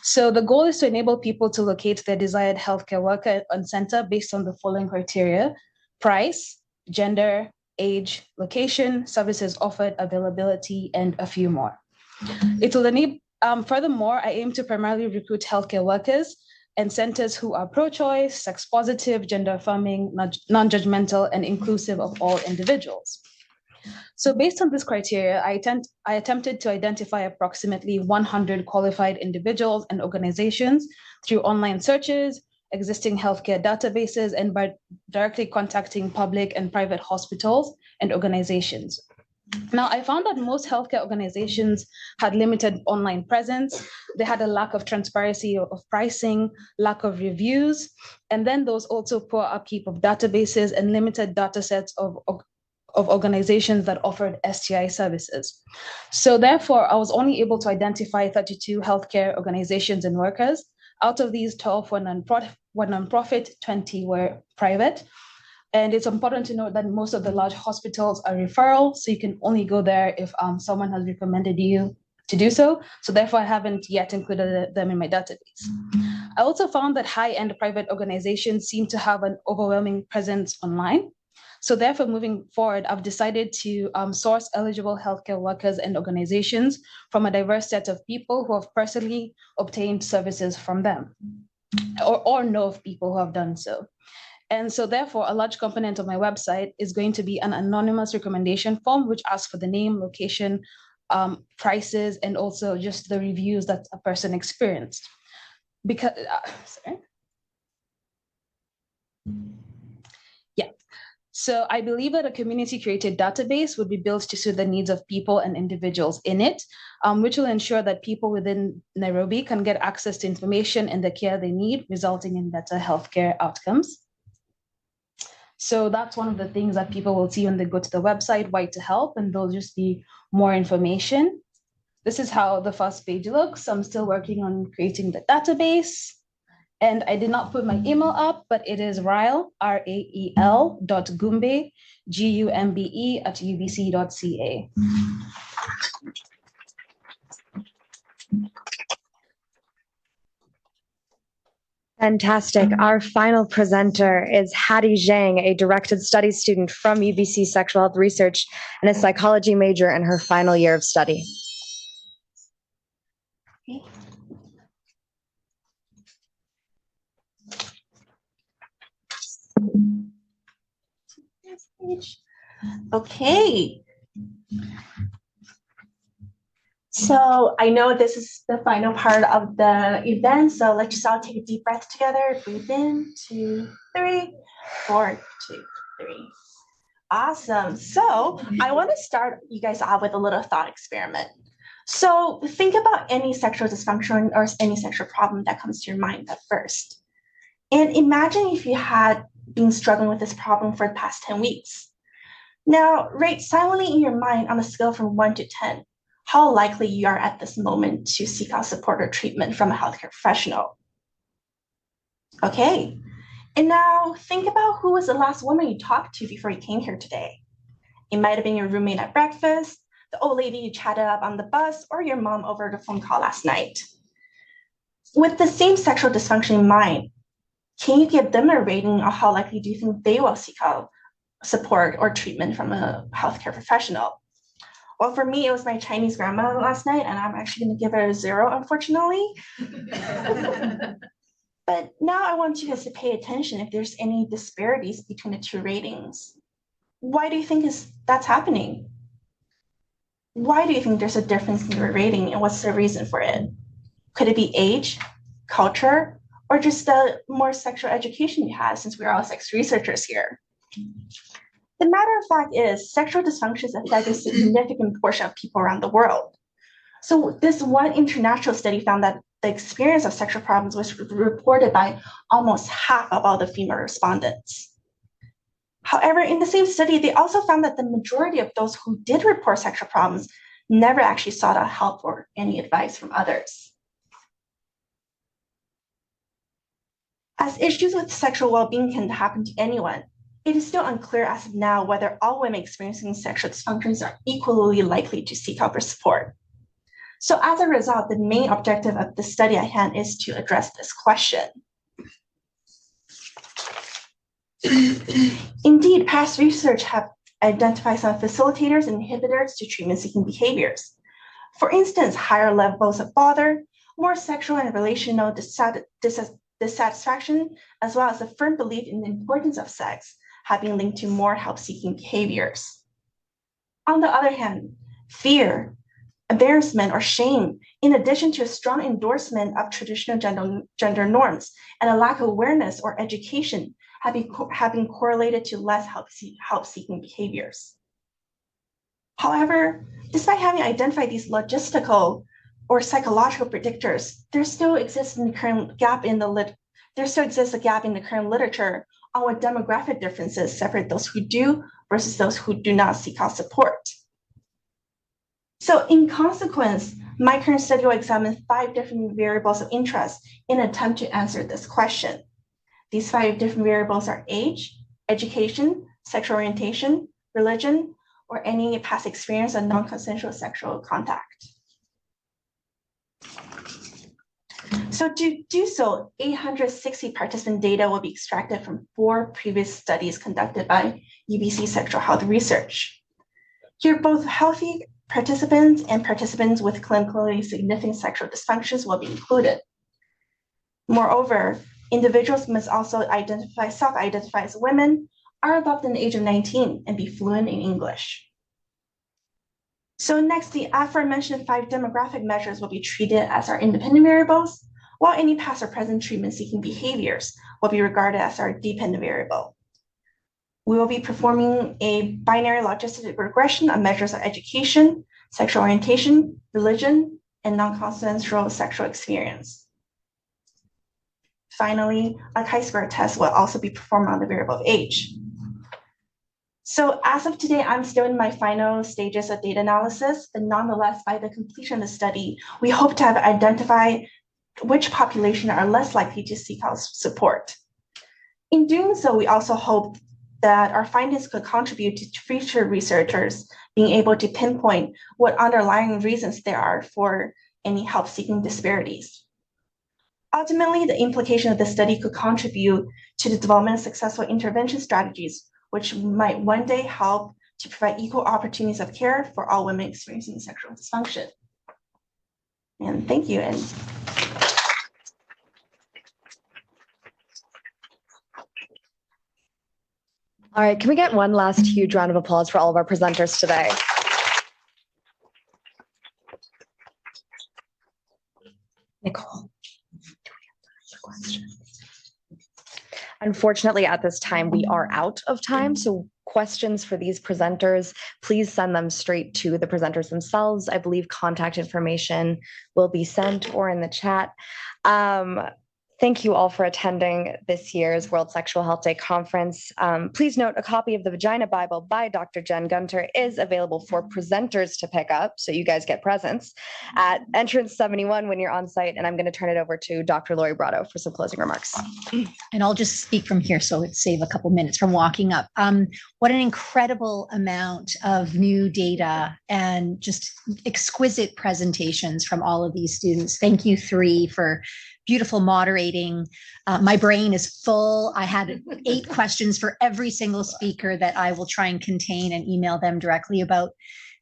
So the goal is to enable people to locate their desired healthcare worker and center based on the following criteria: price, gender, age, location, services offered, availability, and a few more. It will enable, furthermore, I aim to primarily recruit healthcare workers and centers who are pro-choice, sex-positive, gender-affirming, non-judgmental, and inclusive of all individuals. So based on this criteria, I attempted to identify approximately 100 qualified individuals and organizations through online searches, existing healthcare databases, and by directly contacting public and private hospitals and organizations. Now, I found that most healthcare organizations had limited online presence. They had a lack of transparency of pricing, lack of reviews, and then there was also poor upkeep of databases and limited data sets of organizations that offered STI services. So therefore, I was only able to identify 32 healthcare organizations and workers. Out of these, 12 were nonprofit, 20 were private. And it's important to note that most of the large hospitals are referral, so you can only go there if someone has recommended you to do so. So therefore, I haven't yet included them in my database. I also found that high-end private organizations seem to have an overwhelming presence online. So therefore, moving forward, I've decided to source eligible healthcare workers and organizations from a diverse set of people who have personally obtained services from them or know of people who have done so. And so therefore, a large component of my website is going to be an anonymous recommendation form, which asks for the name, location, prices, and also just the reviews that a person experienced. Because, sorry. Yeah. So I believe that a community-created database would be built to suit the needs of people and individuals in it, which will ensure that people within Nairobi can get access to information and the care they need, resulting in better healthcare outcomes. So that's one of the things that people will see when they go to the website, Why to Help, and there'll just be more information. This is how the first page looks. I'm still working on creating the database. And I did not put my email up, but it is Rael, RAEL.Gumbe, GUMBE @ubc.ca. Fantastic. Our final presenter is Hattie Zhang, a directed studies student from UBC Sexual Health Research and a psychology major in her final year of study. Okay. So I know this is the final part of the event, so let's just all take a deep breath together. Breathe in, 2, 3, 4, 2, 3. Awesome. So I want to start you guys off with a little thought experiment. So think about any sexual dysfunction or any sexual problem that comes to your mind at first. And imagine if you had been struggling with this problem for the past 10 weeks. Now, rate silently in your mind on a scale from 1 to 10, how likely you are at this moment to seek out support or treatment from a healthcare professional. Okay, and now think about who was the last woman you talked to before you came here today. It might have been your roommate at breakfast, the old lady you chatted up on the bus, or your mom over the phone call last night. With the same sexual dysfunction in mind, can you give them a rating, or how likely do you think they will seek out support or treatment from a healthcare professional? Well, for me, it was my Chinese grandma last night, and I'm actually going to give her a 0, unfortunately. But now I want you guys to pay attention if there's any disparities between the two ratings. Why do you think that's happening? Why do you think there's a difference in your rating, and what's the reason for it? Could it be age, culture, or just the more sexual education you have, since we're all sex researchers here? The matter of fact is, sexual dysfunctions affect a significant portion of people around the world. So this one international study found that the experience of sexual problems was reported by almost half of all the female respondents. However, in the same study, they also found that the majority of those who did report sexual problems never actually sought out help or any advice from others. As issues with sexual well-being can happen to anyone, it is still unclear as of now whether all women experiencing sexual dysfunctions are equally likely to seek out for support. So as a result, the main objective of the study at hand is to address this question. Indeed, past research have identified some facilitators and inhibitors to treatment-seeking behaviors. For instance, higher levels of bother, more sexual and relational dissatisfaction, as well as a firm belief in the importance of sex, have been linked to more help-seeking behaviors. On the other hand, fear, embarrassment, or shame, in addition to a strong endorsement of traditional gender norms and a lack of awareness or education, have been correlated to less help-seeking behaviors. However, despite having identified these logistical or psychological predictors, there still exists a gap in the current literature on what demographic differences separate those who do versus those who do not seek out support. So in consequence, my current study will examine 5 different variables of interest in an attempt to answer this question. These 5 different variables are age, education, sexual orientation, religion, or any past experience of non-consensual sexual contact. So to do so, 860 participant data will be extracted from 4 previous studies conducted by UBC Sexual Health Research. Here, both healthy participants and participants with clinically significant sexual dysfunctions will be included. Moreover, individuals must also self-identify as women, are above the age of 19, and be fluent in English. So next, the aforementioned 5 demographic measures will be treated as our independent variables, while any past or present treatment-seeking behaviors will be regarded as our dependent variable. We will be performing a binary logistic regression of measures of education, sexual orientation, religion, and non-consensual sexual experience. Finally, a chi-square test will also be performed on the variable of age. So as of today, I'm still in my final stages of data analysis, but nonetheless, by the completion of the study, we hope to have identified which population are less likely to seek out support. In doing so, we also hope that our findings could contribute to future researchers being able to pinpoint what underlying reasons there are for any help-seeking disparities. Ultimately, the implication of the study could contribute to the development of successful intervention strategies, which might one day help to provide equal opportunities of care for all women experiencing sexual dysfunction. And thank you. And all right, can we get one last huge round of applause for all of our presenters today? Nicole, do we have time for questions? Unfortunately, at this time, we are out of time. So questions for these presenters, please send them straight to the presenters themselves. I believe contact information will be sent or in the chat. Thank you all for attending this year's World Sexual Health Day conference. Please note a copy of the Vagina Bible by Dr. Jen Gunter is available for presenters to pick up, so you guys get presents at entrance 71 when you're on site. And I'm going to turn it over to Dr. Lori Brotto for some closing remarks. And I'll just speak from here so it save a couple minutes from walking up. What an incredible amount of new data and just exquisite presentations from all of these students. Thank you 3 for beautiful moderating. My brain is full. I had 8 questions for every single speaker that I will try and contain and email them directly about.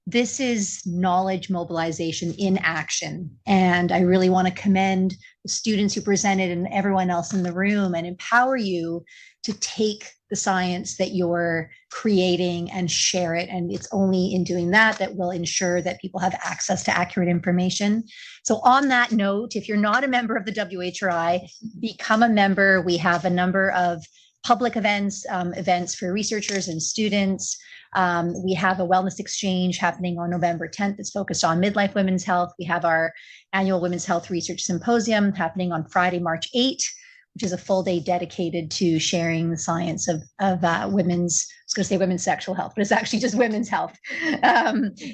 This is knowledge mobilization in action. And I really want to commend the students who presented and everyone else in the room and empower you to take the science that you're creating and share it. And it's only in doing that that will ensure that people have access to accurate information. So on that note, if you're not a member of the WHRI, become a member. We have a number of public events, events for researchers and students. We have a wellness exchange happening on November 10th that's focused on midlife women's health. We have our annual Women's Health Research Symposium happening on Friday, March 8th, which is a full day dedicated to sharing the science of women's, I was going to say women's sexual health, but it's actually just women's health.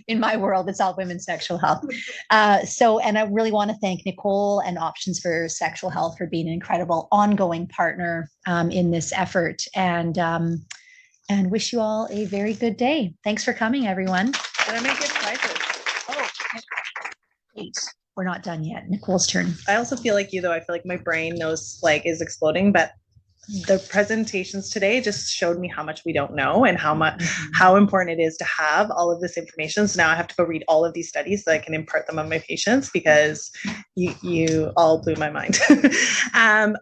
In my world, it's all women's sexual health. And I really want to thank Nicole and Options for Sexual Health for being an incredible ongoing partner in this effort, and wish you all a very good day. Thanks for coming, everyone. Did I make it prizes? Oh, wait. We're not done yet. Nicole's turn. I also feel like you, though. I feel like my brain is exploding, but the presentations today just showed me how much we don't know and how important it is to have all of this information. So now I have to go read all of these studies so I can impart them on my patients, because you all blew my mind.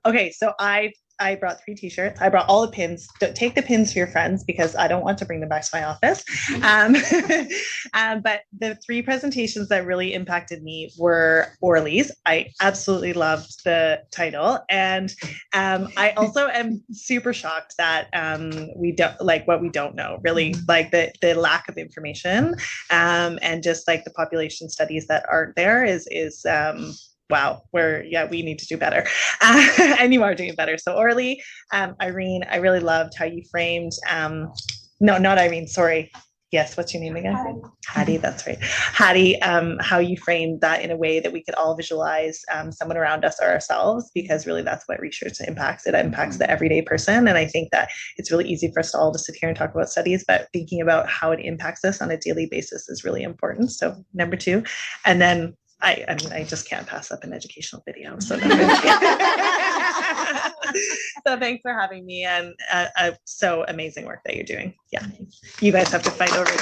Okay, so I I brought 3 t-shirts. I brought all the pins. Don't take the pins for your friends because I don't want to bring them back to my office. But the 3 presentations that really impacted me were Orly's. I absolutely loved the title. And I also am super shocked that we don't like what we don't know, really, like the lack of information and just like the population studies that aren't there is wow, we need to do better. And you are doing better. So Orly, Irene, I really loved how you framed, no, not Irene, sorry. Yes, what's your name again? Hattie, that's right. Hattie, how you framed that in a way that we could all visualize someone around us or ourselves, because really that's what research impacts. It impacts the everyday person. And I think that it's really easy for us all to sit here and talk about studies, but thinking about how it impacts us on a daily basis is really important. So number 2, and then I mean, I just can't pass up an educational video. So, so thanks for having me, and so amazing work that you're doing. Yeah, you guys have to fight over it.